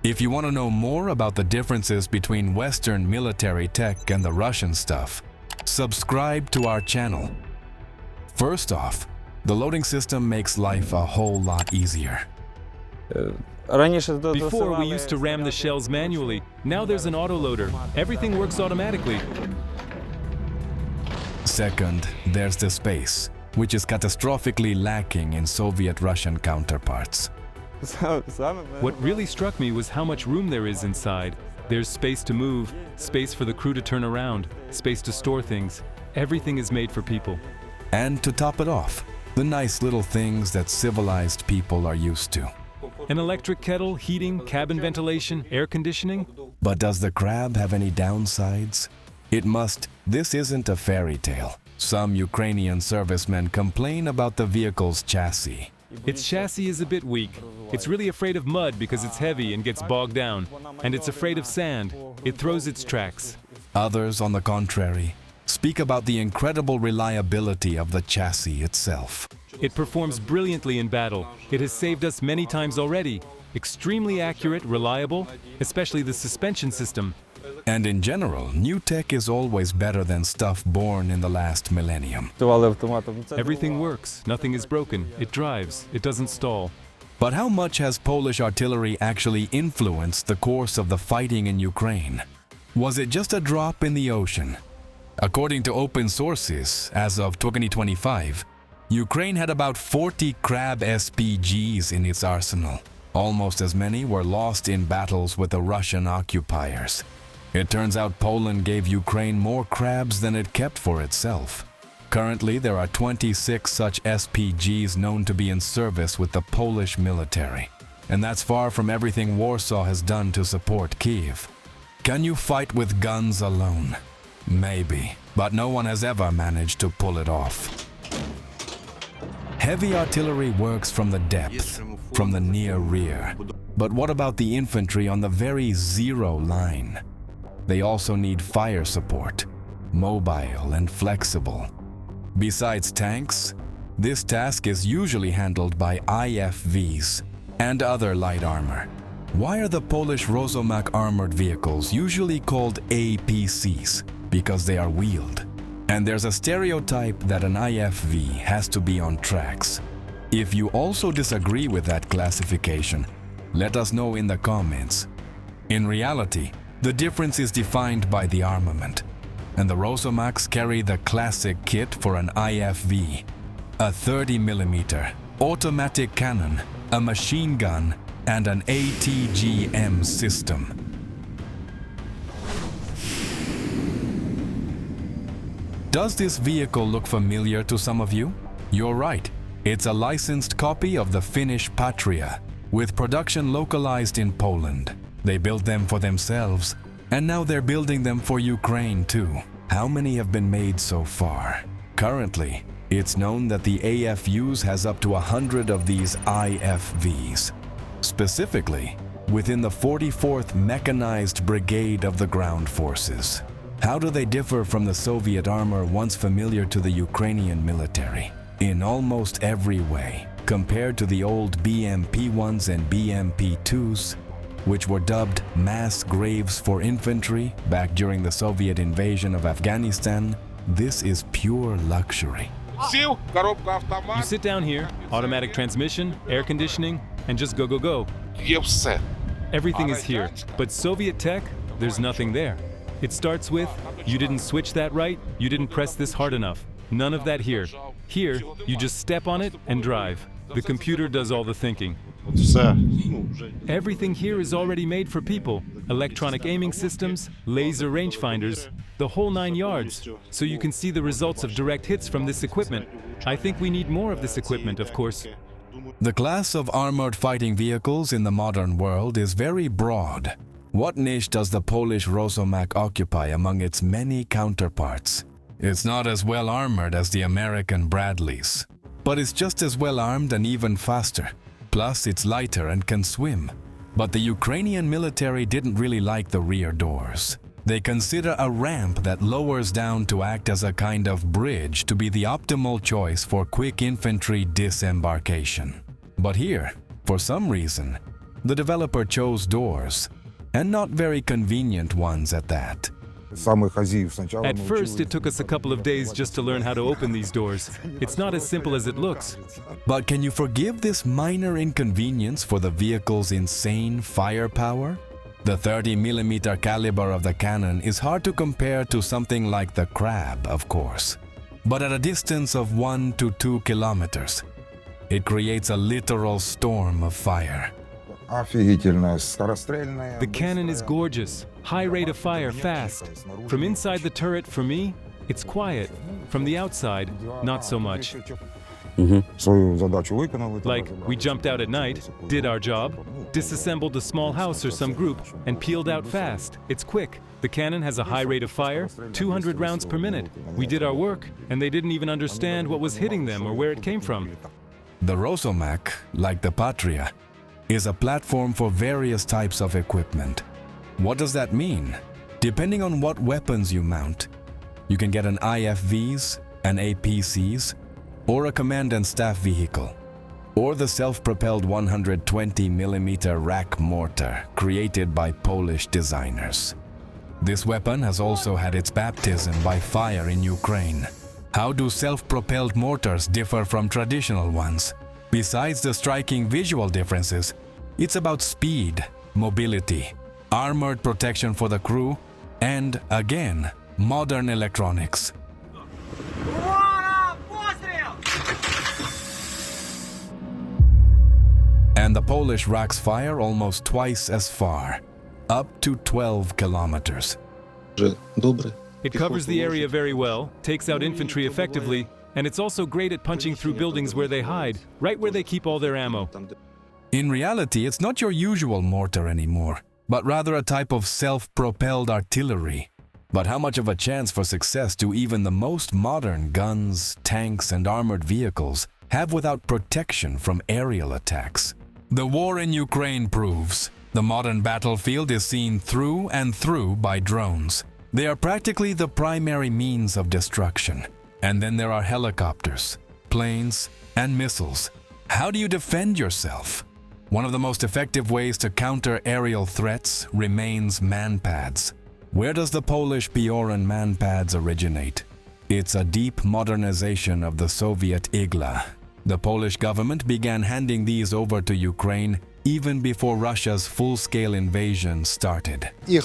If you want to know more about the differences between Western military tech and the Russian stuff, subscribe to our channel. First off, the loading system makes life a whole lot easier. Before, we used to ram the shells manually. Now there's an autoloader. Everything works automatically. Second, there's the space, which is catastrophically lacking in Soviet-Russian counterparts. What really struck me was how much room there is inside. There's space to move, space for the crew to turn around, space to store things. Everything is made for people. And to top it off, the nice little things that civilized people are used to. An electric kettle, heating, cabin ventilation, air conditioning. But does the KRAB have any downsides? It must. This isn't a fairy tale. Some Ukrainian servicemen complain about the vehicle's chassis. Its chassis is a bit weak. It's really afraid of mud because it's heavy and gets bogged down. And it's afraid of sand. It throws its tracks. Others, on the contrary, speak about the incredible reliability of the chassis itself. It performs brilliantly in battle. It has saved us many times already. Extremely accurate, reliable, especially the suspension system. And in general, new tech is always better than stuff born in the last millennium. Everything works, nothing is broken, it drives, it doesn't stall. But how much has Polish artillery actually influenced the course of the fighting in Ukraine? Was it just a drop in the ocean? According to open sources, as of 2025, Ukraine had about 40 krab SPGs in its arsenal. Almost as many were lost in battles with the Russian occupiers. It turns out Poland gave Ukraine more krabs than it kept for itself. Currently, there are 26 such SPGs known to be in service with the Polish military. And that's far from everything Warsaw has done to support Kyiv. Can you fight with guns alone? Maybe, but no one has ever managed to pull it off. Heavy artillery works from the depth, from the near rear. But what about the infantry on the very zero line? They also need fire support, mobile and flexible. Besides tanks, this task is usually handled by IFVs and other light armor. Why are the Polish rosomak armored vehicles usually called APCs? Because they are wheeled. And there's a stereotype that an IFV has to be on tracks. If you also disagree with that classification, let us know in the comments. In reality, the difference is defined by the armament, and the rosomaks carry the classic kit for an IFV, a 30mm automatic cannon, a machine gun, and an atgm system. Does this vehicle look familiar to some of you? You're right, it's a licensed copy of the Finnish Patria, with production localized in Poland. They built them for themselves, and now they're building them for Ukraine too. How many have been made so far? Currently, it's known that the AFUs has up to 100 of these IFVs. Specifically, within the 44th Mechanized Brigade of the Ground Forces. How do they differ from the Soviet armor once familiar to the Ukrainian military? In almost every way. Compared to the old BMP-1s and BMP-2s, which were dubbed mass graves for infantry back during the Soviet invasion of Afghanistan, this is pure luxury. You sit down here, automatic transmission, air conditioning, and just go, go, go. Everything is here, but Soviet tech, there's nothing there. It starts with, you didn't switch that right, you didn't press this hard enough. None of that here. Here, you just step on it and drive. The computer does all the thinking. Everything here is already made for people. Electronic aiming systems, laser rangefinders, the whole 9 yards. So you can see the results of direct hits from this equipment. I think we need more of this equipment, of course. The class of armored fighting vehicles in the modern world is very broad. What niche does the Polish rosomak occupy among its many counterparts? It's not as well armored as the American Bradleys, but it's just as well armed and even faster. Plus, it's lighter and can swim. But the Ukrainian military didn't really like the rear doors. They consider a ramp that lowers down to act as a kind of bridge to be the optimal choice for quick infantry disembarkation. But here, for some reason, the developer chose doors, and not very convenient ones at that. At first, it took us a couple of days just to learn how to open these doors. It's not as simple as it looks. But can you forgive this minor inconvenience for the vehicle's insane firepower? The 30mm caliber of the cannon is hard to compare to something like the krab, of course. But at a distance of 1 to 2 kilometers, it creates a literal storm of fire. The cannon is gorgeous. High rate of fire, fast. From inside the turret, for me, it's quiet. From the outside, not so much. Like, we jumped out at night, did our job, disassembled a small house or some group, and peeled out fast. It's quick. The cannon has a high rate of fire, 200 rounds per minute. We did our work, and they didn't even understand what was hitting them or where it came from. The rosomak, like the Patria, is a platform for various types of equipment. What does that mean? Depending on what weapons you mount, you can get an IFVs, an APCs, or a command and staff vehicle, or the self-propelled 120mm rack mortar created by Polish designers. This weapon has also had its baptism by fire in Ukraine. How do self-propelled mortars differ from traditional ones? Besides the striking visual differences, it's about speed, mobility, armored protection for the crew, and, again, modern electronics. And the Polish racks fire almost twice as far, up to 12 kilometers. It covers the area very well, takes out infantry effectively, and it's also great at punching through buildings where they hide, right where they keep all their ammo. In reality, it's not your usual mortar anymore, but rather a type of self-propelled artillery. But how much of a chance for success do even the most modern guns, tanks, and armored vehicles have without protection from aerial attacks? The war in Ukraine proves the modern battlefield is seen through and through by drones. They are practically the primary means of destruction. And then there are helicopters, planes, and missiles. How do you defend yourself? One of the most effective ways to counter aerial threats remains manpads. Where does the Polish Pioran manpads originate? It's a deep modernization of the Soviet igla. The Polish government began handing these over to Ukraine even before Russia's full-scale invasion started. There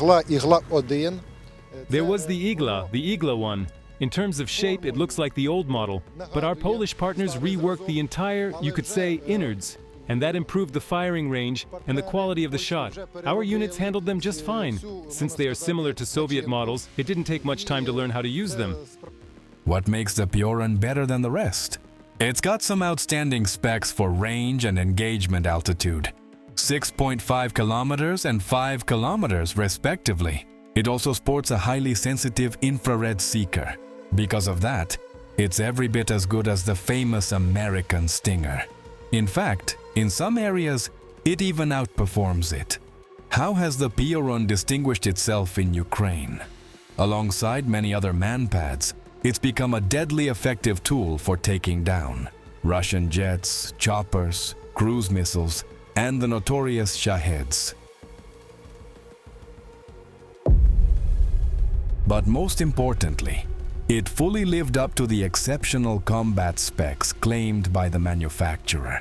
was the igla one. In terms of shape, it looks like the old model, but our Polish partners reworked the entire, you could say, innards, and that improved the firing range and the quality of the shot. Our units handled them just fine. Since they are similar to Soviet models, it didn't take much time to learn how to use them. What makes the Pioran better than the rest? It's got some outstanding specs for range and engagement altitude. 6.5 kilometers and 5 kilometers respectively. It also sports a highly sensitive infrared seeker. Because of that, it's every bit as good as the famous American Stinger. In fact, in some areas, it even outperforms it. How has the Pioran distinguished itself in Ukraine? Alongside many other manpads, it's become a deadly effective tool for taking down Russian jets, choppers, cruise missiles, and the notorious Shaheds. But most importantly, it fully lived up to the exceptional combat specs claimed by the manufacturer.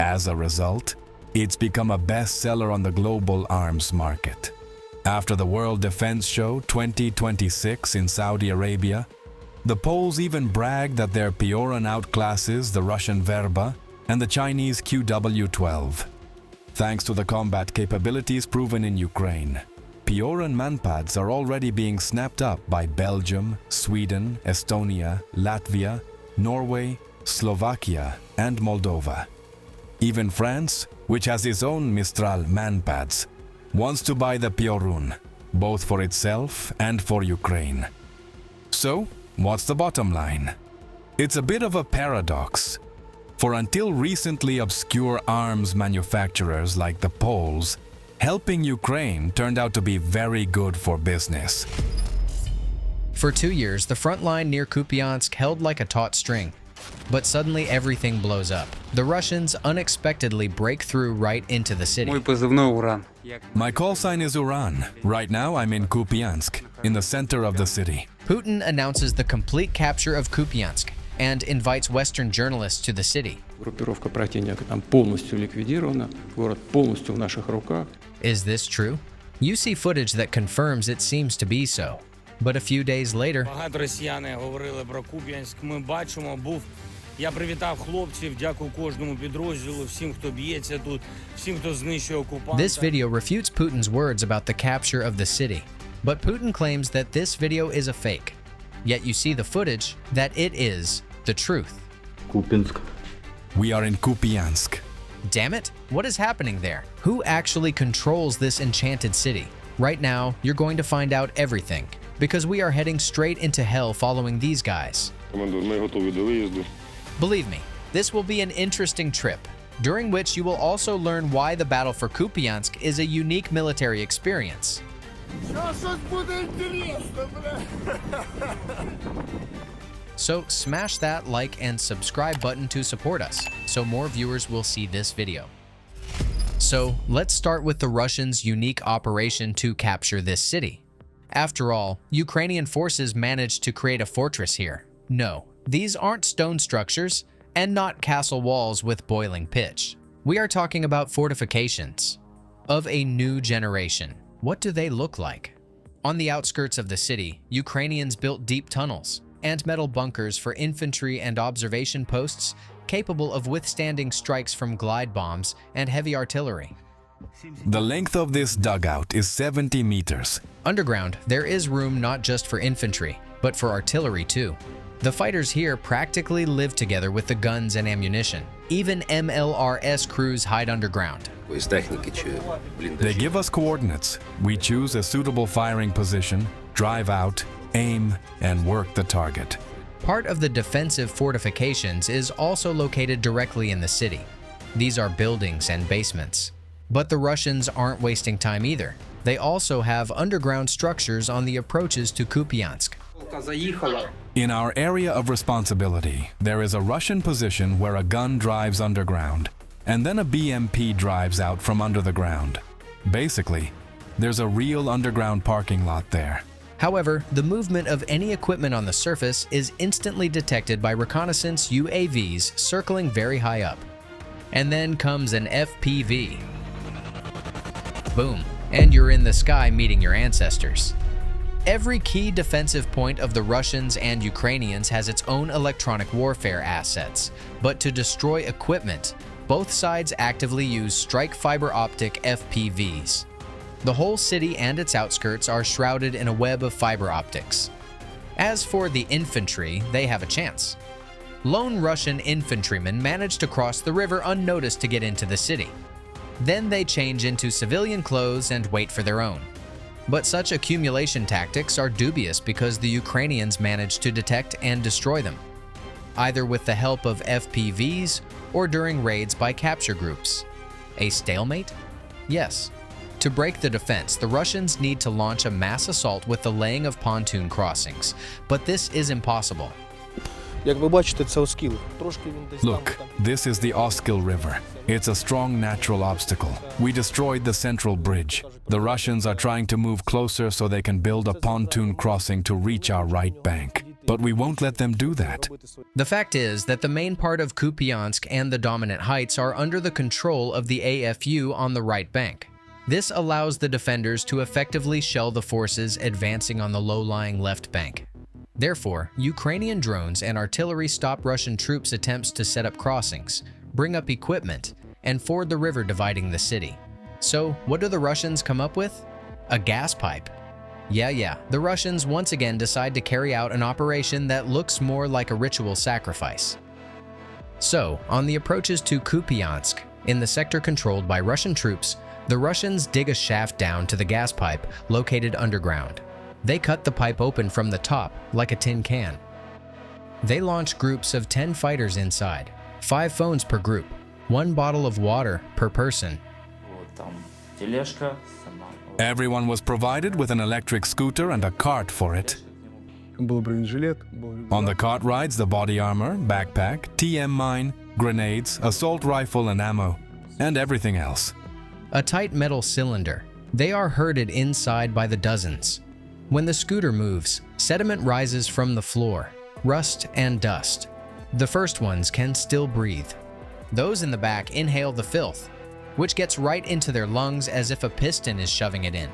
As a result, it's become a bestseller on the global arms market. After the World Defense Show 2026 in Saudi Arabia, the Poles even bragged that their Pioran outclasses the Russian Verba and the Chinese QW-12. Thanks to the combat capabilities proven in Ukraine, Pioran manpads are already being snapped up by Belgium, Sweden, Estonia, Latvia, Norway, Slovakia, and Moldova. Even France, which has its own Mistral manpads, wants to buy the Piorun, both for itself and for Ukraine. So, what's the bottom line? It's a bit of a paradox. For until recently obscure arms manufacturers like the Poles, helping Ukraine turned out to be very good for business. For 2 years, the front line near Kupiansk held like a taut string. But suddenly everything blows up. The Russians unexpectedly break through right into the city. My call sign is Uran. Right now I'm in Kupiansk, in the center of the city. Putin announces the complete capture of Kupiansk and invites Western journalists to the city. Is this true? You see footage that confirms it seems to be so. But a few days later, Я привітав хлопців, дякую кожному підрозділу, всім, хто б'ється тут, всім, хто знищує окупанта. This video refutes Putin's words about the capture of the city. But Putin claims that this video is a fake. Yet you see the footage that it is the truth. Kupiansk. We are in Kupiansk. Damn it, what is happening there? Who actually controls this enchanted city? Right now, you're going to find out everything, because we are heading straight into hell following these guys. Believe me, this will be an interesting trip, during which you will also learn why the battle for Kupiansk is a unique military experience. So smash that like and subscribe button to support us, so more viewers will see this video. So let's start with the Russians' unique operation to capture this city. After all, Ukrainian forces managed to create a fortress here. No, these aren't stone structures and not castle walls with boiling pitch. We are talking about fortifications of a new generation. What do they look like? On the outskirts of the city, Ukrainians built deep tunnels and metal bunkers for infantry and observation posts capable of withstanding strikes from glide bombs and heavy artillery. The length of this dugout is 70 meters. Underground, there is room not just for infantry, but for artillery too. The fighters here practically live together with the guns and ammunition. Even MLRS crews hide underground. They give us coordinates. We choose a suitable firing position, drive out, aim, and work the target. Part of the defensive fortifications is also located directly in the city. These are buildings and basements. But the Russians aren't wasting time either. They also have underground structures on the approaches to Kupiansk. In our area of responsibility, there is a Russian position where a gun drives underground, and then a BMP drives out from under the ground. Basically, there's a real underground parking lot there. However, the movement of any equipment on the surface is instantly detected by reconnaissance UAVs circling very high up. And then comes an FPV. Boom, and you're in the sky meeting your ancestors. Every key defensive point of the Russians and Ukrainians has its own electronic warfare assets, but to destroy equipment, both sides actively use strike fiber optic FPVs. The whole city and its outskirts are shrouded in a web of fiber optics. As for the infantry, they have a chance. Lone Russian infantrymen manage to cross the river unnoticed to get into the city. Then they change into civilian clothes and wait for their own. But such accumulation tactics are dubious because the Ukrainians manage to detect and destroy them, either with the help of FPVs or during raids by capture groups. A stalemate? Yes. To break the defense, the Russians need to launch a mass assault with the laying of pontoon crossings, but this is impossible. Look, this is the Oskil River. It's a strong natural obstacle. We destroyed the central bridge. The Russians are trying to move closer so they can build a pontoon crossing to reach our right bank. But we won't let them do that. The fact is that the main part of Kupiansk and the dominant heights are under the control of the AFU on the right bank. This allows the defenders to effectively shell the forces advancing on the low-lying left bank. Therefore, Ukrainian drones and artillery stop Russian troops' attempts to set up crossings, bring up equipment, and ford the river dividing the city. So, what do the Russians come up with? A gas pipe. Yeah, the Russians once again decide to carry out an operation that looks more like a ritual sacrifice. So, on the approaches to Kupiansk, in the sector controlled by Russian troops, the Russians dig a shaft down to the gas pipe located underground. They cut the pipe open from the top like a tin can. They launch groups of 10 fighters inside, 5 phones per group, 1 bottle of water per person. Everyone was provided with an electric scooter and a cart for it. On the cart rides the body armor, backpack, TM mine, grenades, assault rifle and ammo, and everything else. A tight metal cylinder. They are herded inside by the dozens. When the scooter moves, sediment rises from the floor, rust and dust. The first ones can still breathe. Those in the back inhale the filth, which gets right into their lungs as if a piston is shoving it in.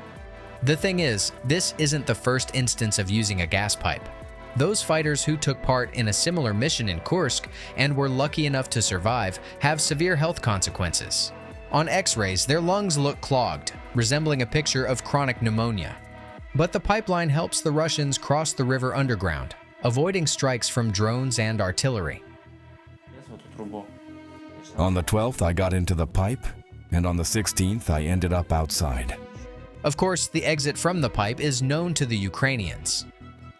The thing is, this isn't the first instance of using a gas pipe. Those fighters who took part in a similar mission in Kursk and were lucky enough to survive have severe health consequences. On X-rays, their lungs look clogged, resembling a picture of chronic pneumonia. But the pipeline helps the Russians cross the river underground, avoiding strikes from drones and artillery. On the 12th, I got into the pipe, and on the 16th, I ended up outside. Of course, the exit from the pipe is known to the Ukrainians.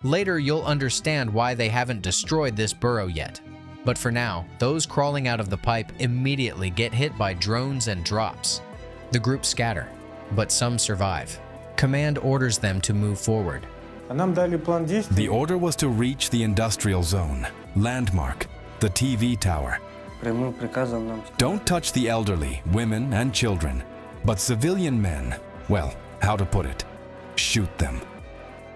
Later, you'll understand why they haven't destroyed this burrow yet. But for now, those crawling out of the pipe immediately get hit by drones and drops. The group scatter, but some survive. Command orders them to move forward. The order was to reach the industrial zone, landmark, the TV tower. Don't touch the elderly, women and children, but civilian men, well, how to put it, shoot them.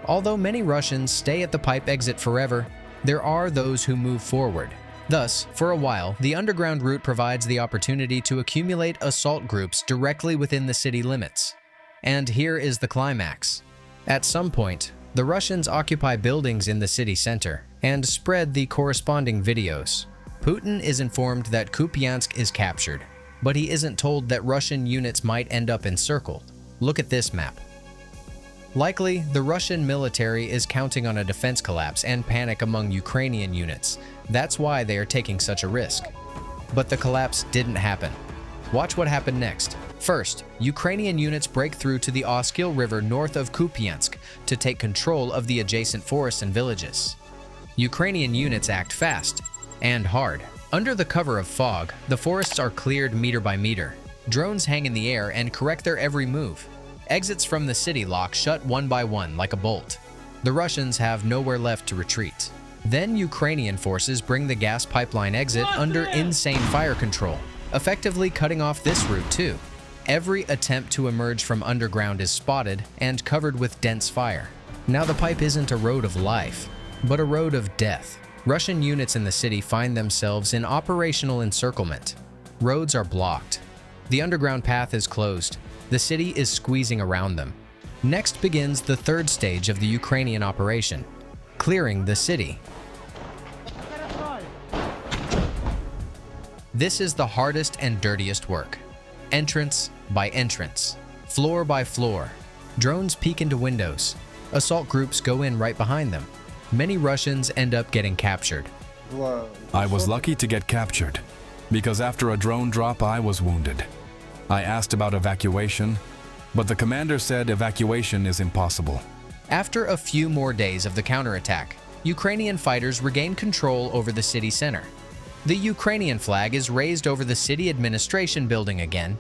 Although many Russians stay at the pipe exit forever, there are those who move forward. Thus, for a while, the underground route provides the opportunity to accumulate assault groups directly within the city limits. And here is the climax. At some point, the Russians occupy buildings in the city center and spread the corresponding videos. Putin is informed that Kupiansk is captured, but he isn't told that Russian units might end up encircled. Look at this map. Likely, the Russian military is counting on a defense collapse and panic among Ukrainian units. That's why they are taking such a risk. But the collapse didn't happen. Watch what happened next. First, Ukrainian units break through to the Oskil River north of Kupiansk to take control of the adjacent forests and villages. Ukrainian units act fast and hard. Under the cover of fog, the forests are cleared meter by meter. Drones hang in the air and correct their every move. Exits from the city lock shut one by one like a bolt. The Russians have nowhere left to retreat. Then Ukrainian forces bring the gas pipeline exit under insane fire control, effectively cutting off this route too. Every attempt to emerge from underground is spotted and covered with dense fire. Now the pipe isn't a road of life, but a road of death. Russian units in the city find themselves in operational encirclement. Roads are blocked. The underground path is closed. The city is squeezing around them. Next begins the third stage of the Ukrainian operation, clearing the city. This is the hardest and dirtiest work. Entrance by entrance, floor by floor. Drones peek into windows. Assault groups go in right behind them. Many Russians end up getting captured. I was lucky to get captured, because after a drone drop I was wounded. I asked about evacuation, but the commander said evacuation is impossible. After a few more days of the counterattack, Ukrainian fighters regain control over the city center. The Ukrainian flag is raised over the city administration building again,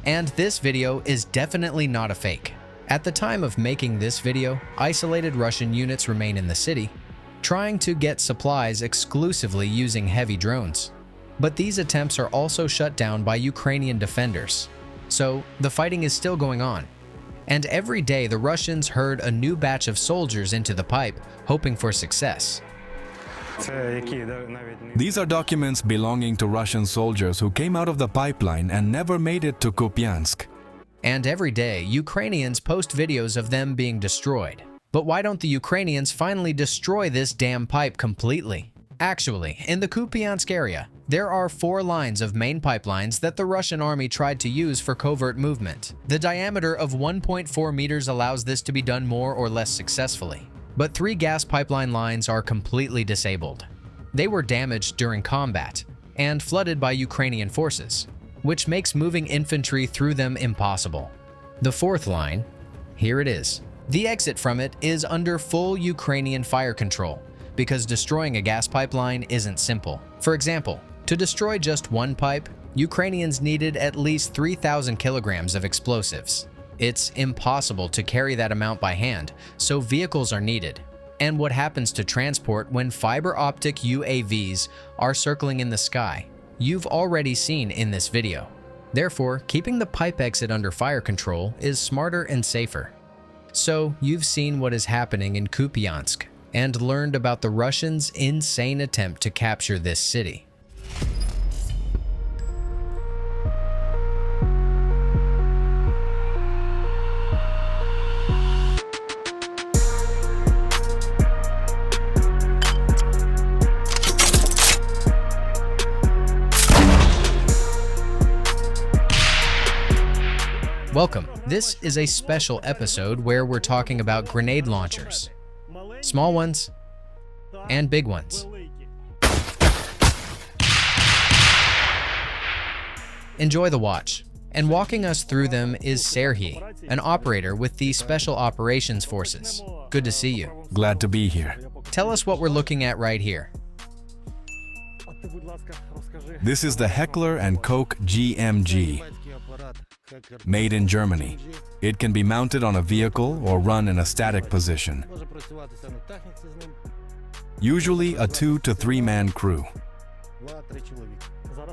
and this video is definitely not a fake. At the time of making this video, isolated Russian units remain in the city, trying to get supplies exclusively using heavy drones. But these attempts are also shut down by Ukrainian defenders. So the fighting is still going on. And every day the Russians herd a new batch of soldiers into the pipe, hoping for success. These are documents belonging to Russian soldiers who came out of the pipeline and never made it to Kupiansk. And every day, Ukrainians post videos of them being destroyed. But why don't the Ukrainians finally destroy this damn pipe completely? Actually, in the Kupiansk area, there are 4 lines of main pipelines that the Russian army tried to use for covert movement. The diameter of 1.4 meters allows this to be done more or less successfully. But 3 gas pipeline lines are completely disabled. They were damaged during combat and flooded by Ukrainian forces, which makes moving infantry through them impossible. The 4th line, here it is. The exit from it is under full Ukrainian fire control, because destroying a gas pipeline isn't simple. For example, to destroy just one pipe, Ukrainians needed at least 3,000 kilograms of explosives. It's impossible to carry that amount by hand, so vehicles are needed. And what happens to transport when fiber optic UAVs are circling in the sky? You've already seen in this video. Therefore, keeping the pipe exit under fire control is smarter and safer. So, you've seen what is happening in Kupiansk and learned about the Russians' insane attempt to capture this city. Welcome. This is a special episode where we're talking about grenade launchers. Small ones and big ones. Enjoy the watch. And walking us through them is Serhiy, an operator with the Special Operations Forces. Good to see you. Glad to be here. Tell us what we're looking at right here. This is the Heckler and Koch GMG, made in Germany. It can be mounted on a vehicle or run in a static position. Usually a 2 to 3 man crew.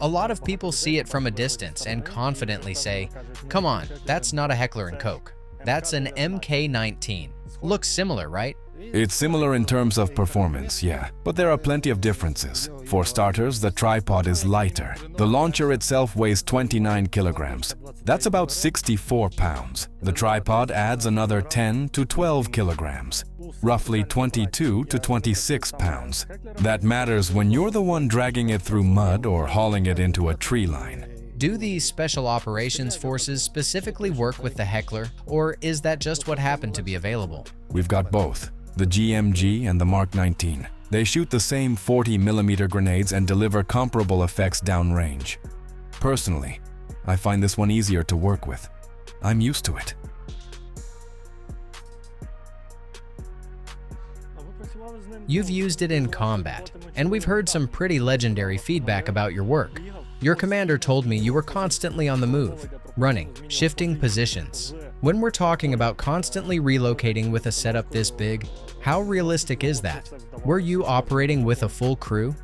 A lot of people see it from a distance and confidently say, "Come on, that's not a Heckler and Koch." That's an MK-19. Looks similar, right? It's similar in terms of performance, yeah, but there are plenty of differences. For starters, the tripod is lighter. The launcher itself weighs 29 kilograms. That's about 64 pounds. The tripod adds another 10 to 12 kilograms, roughly 22 to 26 pounds. That matters when you're the one dragging it through mud or hauling it into a tree line. Do these Special Operations Forces specifically work with the Heckler, or is that just what happened to be available? We've got both, the GMG and the Mark 19. They shoot the same 40mm grenades and deliver comparable effects downrange. Personally, I find this one easier to work with. I'm used to it. You've used it in combat, and we've heard some pretty legendary feedback about your work. Your commander told me you were constantly on the move, running, shifting positions. When we're talking about constantly relocating with a setup this big, how realistic is that? Were you operating with a full crew?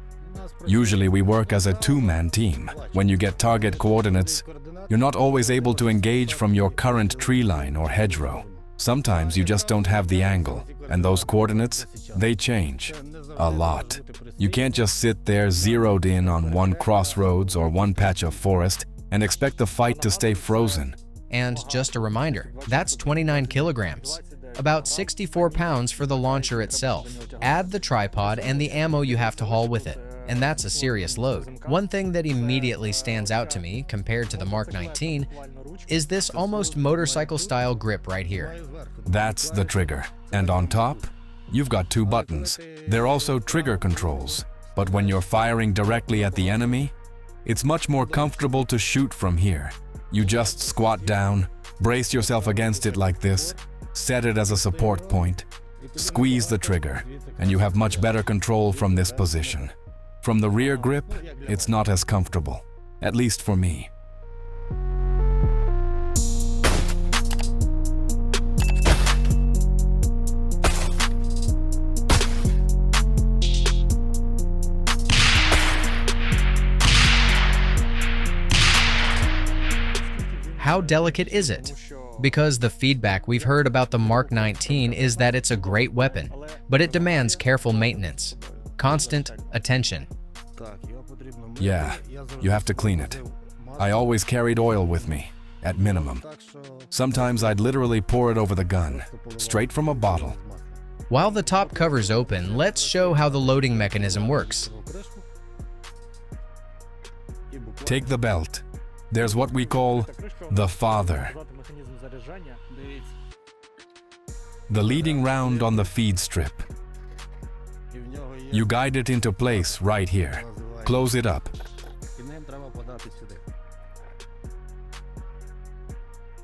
Usually we work as a two-man team. When you get target coordinates, you're not always able to engage from your current tree line or hedgerow. Sometimes you just don't have the angle, and those coordinates, they change a lot. You can't just sit there zeroed in on one crossroads or one patch of forest and expect the fight to stay frozen. And just a reminder, that's 29 kilograms, about 64 pounds for the launcher itself. Add the tripod and the ammo you have to haul with it, and that's a serious load. One thing that immediately stands out to me compared to the Mark 19 is this almost motorcycle-style grip right here. That's the trigger. And on top, you've got two buttons. They're also trigger controls. But when you're firing directly at the enemy, it's much more comfortable to shoot from here. You just squat down, brace yourself against it like this, set it as a support point, squeeze the trigger, and you have much better control from this position. From the rear grip, it's not as comfortable, at least for me. How delicate is it? Because the feedback we've heard about the Mark 19 is that it's a great weapon, but it demands careful maintenance, constant attention. Yeah, you have to clean it. I always carried oil with me, at minimum. Sometimes I'd literally pour it over the gun, straight from a bottle. While the top cover's open, let's show how the loading mechanism works. Take the belt. There's what we call the father, the leading round on the feed strip. You guide it into place right here. Close it up.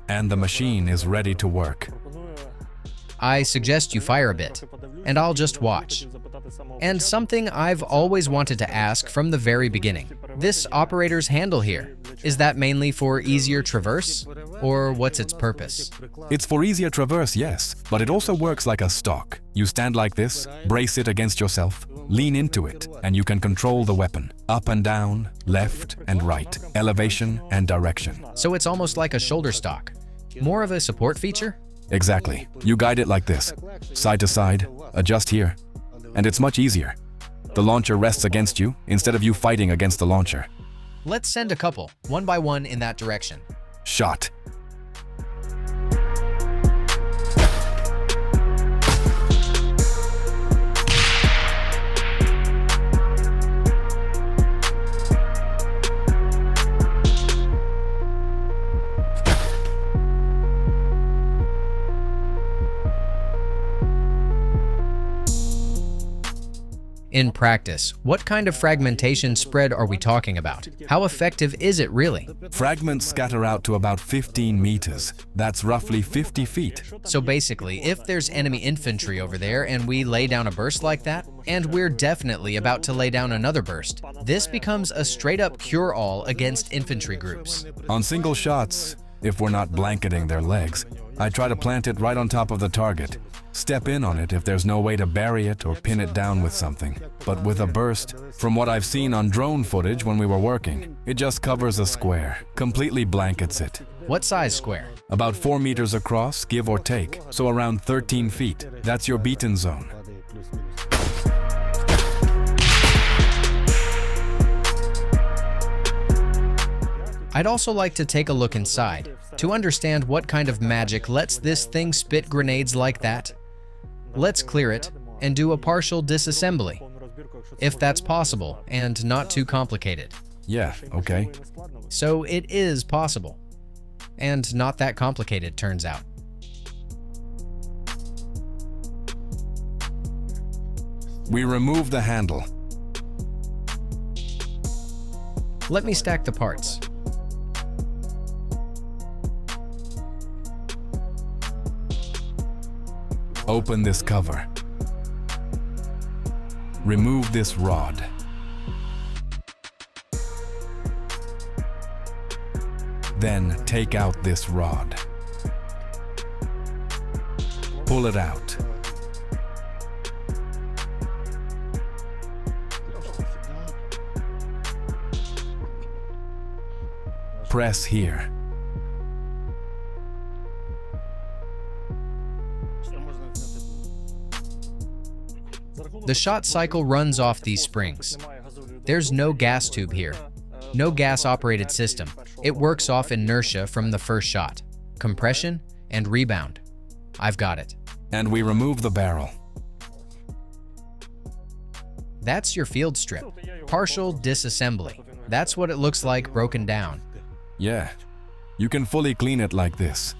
And the machine is ready to work. I suggest you fire a bit, and I'll just watch. And something I've always wanted to ask from the very beginning. This operator's handle here, is that mainly for easier traverse? Or what's its purpose? It's for easier traverse, yes, but it also works like a stock. You stand like this, brace it against yourself, lean into it, and you can control the weapon. Up and down, left and right, elevation and direction. So it's almost like a shoulder stock. More of a support feature? Exactly. You guide it like this, side to side, adjust here, and it's much easier. The launcher rests against you instead of you fighting against the launcher. Let's send a couple, one by one in that direction. Shot. In practice, what kind of fragmentation spread are we talking about? How effective is it really? Fragments scatter out to about 15 meters. That's roughly 50 feet. So basically, if there's enemy infantry over there and we lay down a burst like that, and we're definitely about to lay down another burst, this becomes a straight-up cure-all against infantry groups. On single shots, if we're not blanketing their legs, I try to plant it right on top of the target. Step in on it if there's no way to bury it or pin it down with something. But with a burst, from what I've seen on drone footage when we were working, it just covers a square, completely blankets it. What size square? About 4 meters across, give or take, so around 13 feet. That's your beaten zone. I'd also like to take a look inside to understand what kind of magic lets this thing spit grenades like that. Let's clear it and do a partial disassembly, if that's possible and not too complicated. Yeah, okay. So it is possible, and not that complicated, turns out. We remove the handle. Let me stack the parts. Open this cover. Remove this rod. Then take out this rod. Pull it out. Press here. The shot cycle runs off these springs. There's no gas tube here. No gas-operated system. It works off inertia from the first shot. Compression and rebound. I've got it. And we remove the barrel. That's your field strip. Partial disassembly. That's what it looks like broken down. Yeah, you can fully clean it like this.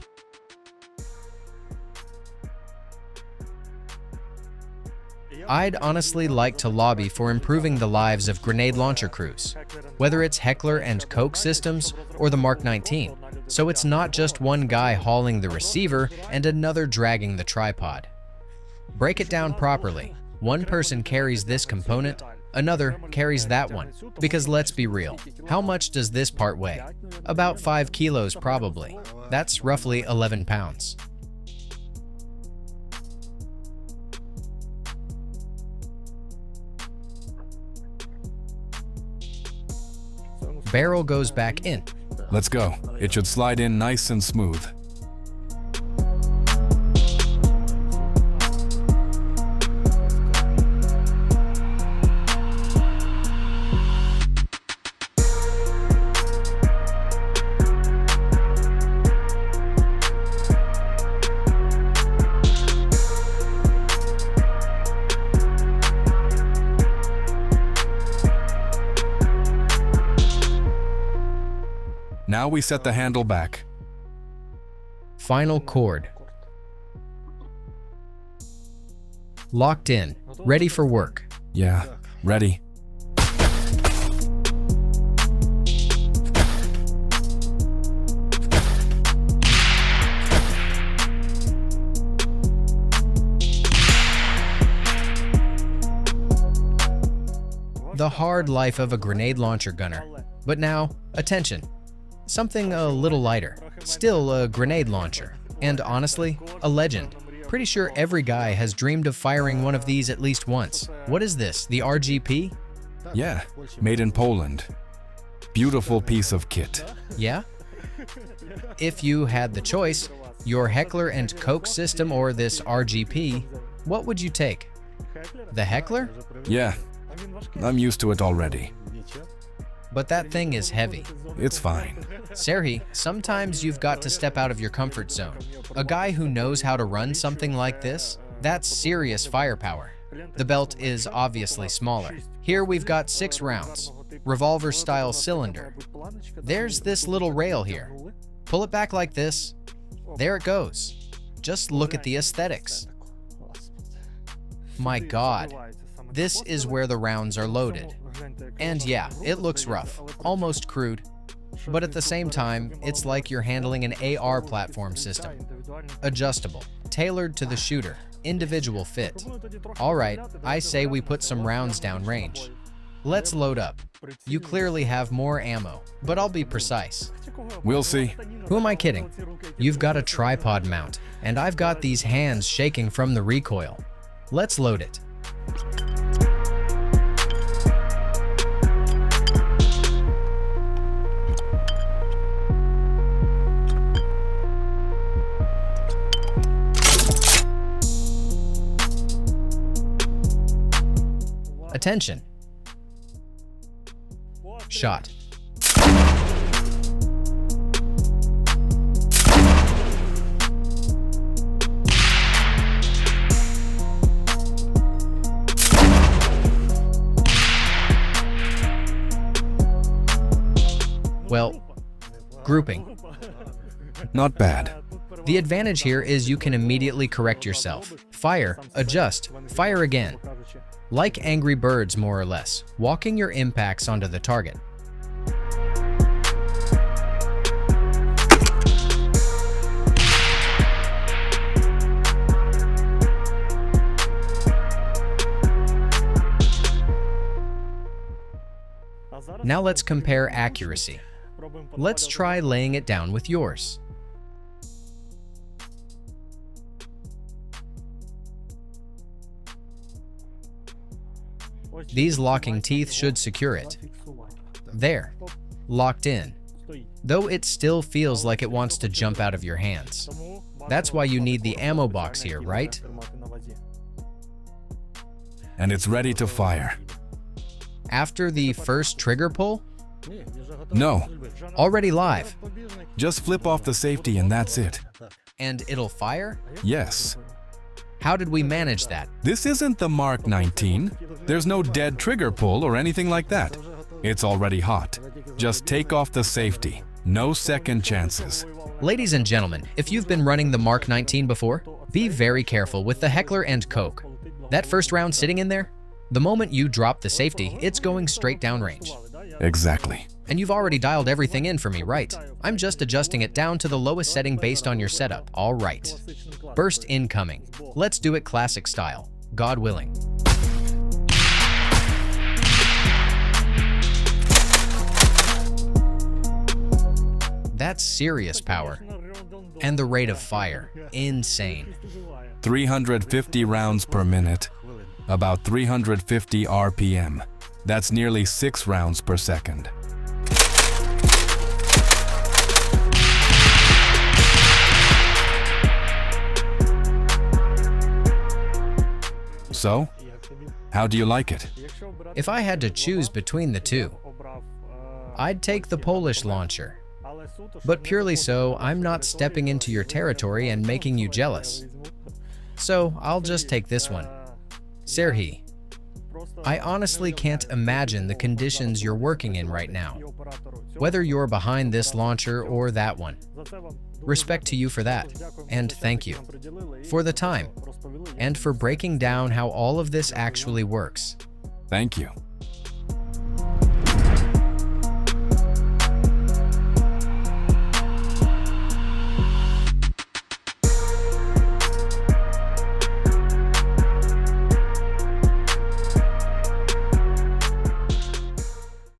I'd honestly like to lobby for improving the lives of grenade launcher crews, whether it's Heckler and Koch systems or the Mark 19, so it's not just one guy hauling the receiver and another dragging the tripod. Break it down properly. One person carries this component, another carries that one, because let's be real, how much does this part weigh? About 5 kilos probably. That's roughly 11 pounds. Barrel goes back in. Let's go. It should slide in nice and smooth. Now we set the handle back. Final cord. Locked in, ready for work. Yeah, ready. The hard life of a grenade launcher gunner. But now, attention. Something a little lighter. Still a grenade launcher. And honestly, a legend. Pretty sure every guy has dreamed of firing one of these at least once. What is this, the RGP? Yeah, made in Poland. Beautiful piece of kit. Yeah? If you had the choice, your Heckler and Koch system or this RGP, what would you take? The Heckler? Yeah, I'm used to it already. But that thing is heavy. It's fine. Serhi, sometimes you've got to step out of your comfort zone. A guy who knows how to run something like this, that's serious firepower. The belt is obviously smaller. Here we've got 6 rounds, revolver-style cylinder. There's this little rail here. Pull it back like this. There it goes. Just look at the aesthetics. My God, this is where the rounds are loaded. And yeah, it looks rough, almost crude. But at the same time, it's like you're handling an AR platform system. Adjustable, tailored to the shooter, individual fit. Alright, I say we put some rounds down range. Let's load up. You clearly have more ammo, but I'll be precise. We'll see. Who am I kidding? You've got a tripod mount, and I've got these hands shaking from the recoil. Let's load it. Attention. Shot. Well, grouping. Not bad. The advantage here is you can immediately correct yourself. Fire, adjust, fire again. Like angry birds, more or less, walking your impacts onto the target. Now let's compare accuracy. Let's try laying it down with yours. These locking teeth should secure it. There, locked in. Though it still feels like it wants to jump out of your hands. That's why you need the ammo box here, right? And it's ready to fire. After the first trigger pull? No, Already live. just flip off the safety and that's it. And it'll fire? Yes. How did we manage that? This isn't the Mark 19. There's no dead trigger pull or anything like that. It's already hot. Just take off the safety. No second chances. Ladies and gentlemen, if you've been running the Mark 19 before, be very careful with the heckler and koch. That first round sitting in there, the moment you drop the safety, it's going straight downrange. Exactly. And you've already dialed everything in for me, right? I'm just adjusting it down to the lowest setting based on your setup. All right. Burst incoming. Let's do it classic style. God willing. That's serious power. And the rate of fire, insane. 350 rounds per minute. About 350 RPM. That's nearly 6 rounds per second. So, how do you like it? If I had to choose between the two, I'd take the Polish launcher. But purely so, I'm not stepping into your territory and making you jealous. So I'll just take this one. Serhiy, I honestly can't imagine the conditions you're working in right now, whether you're behind this launcher or that one. Respect to you for that, and thank you for the time, and for breaking down how all of this actually works. Thank you.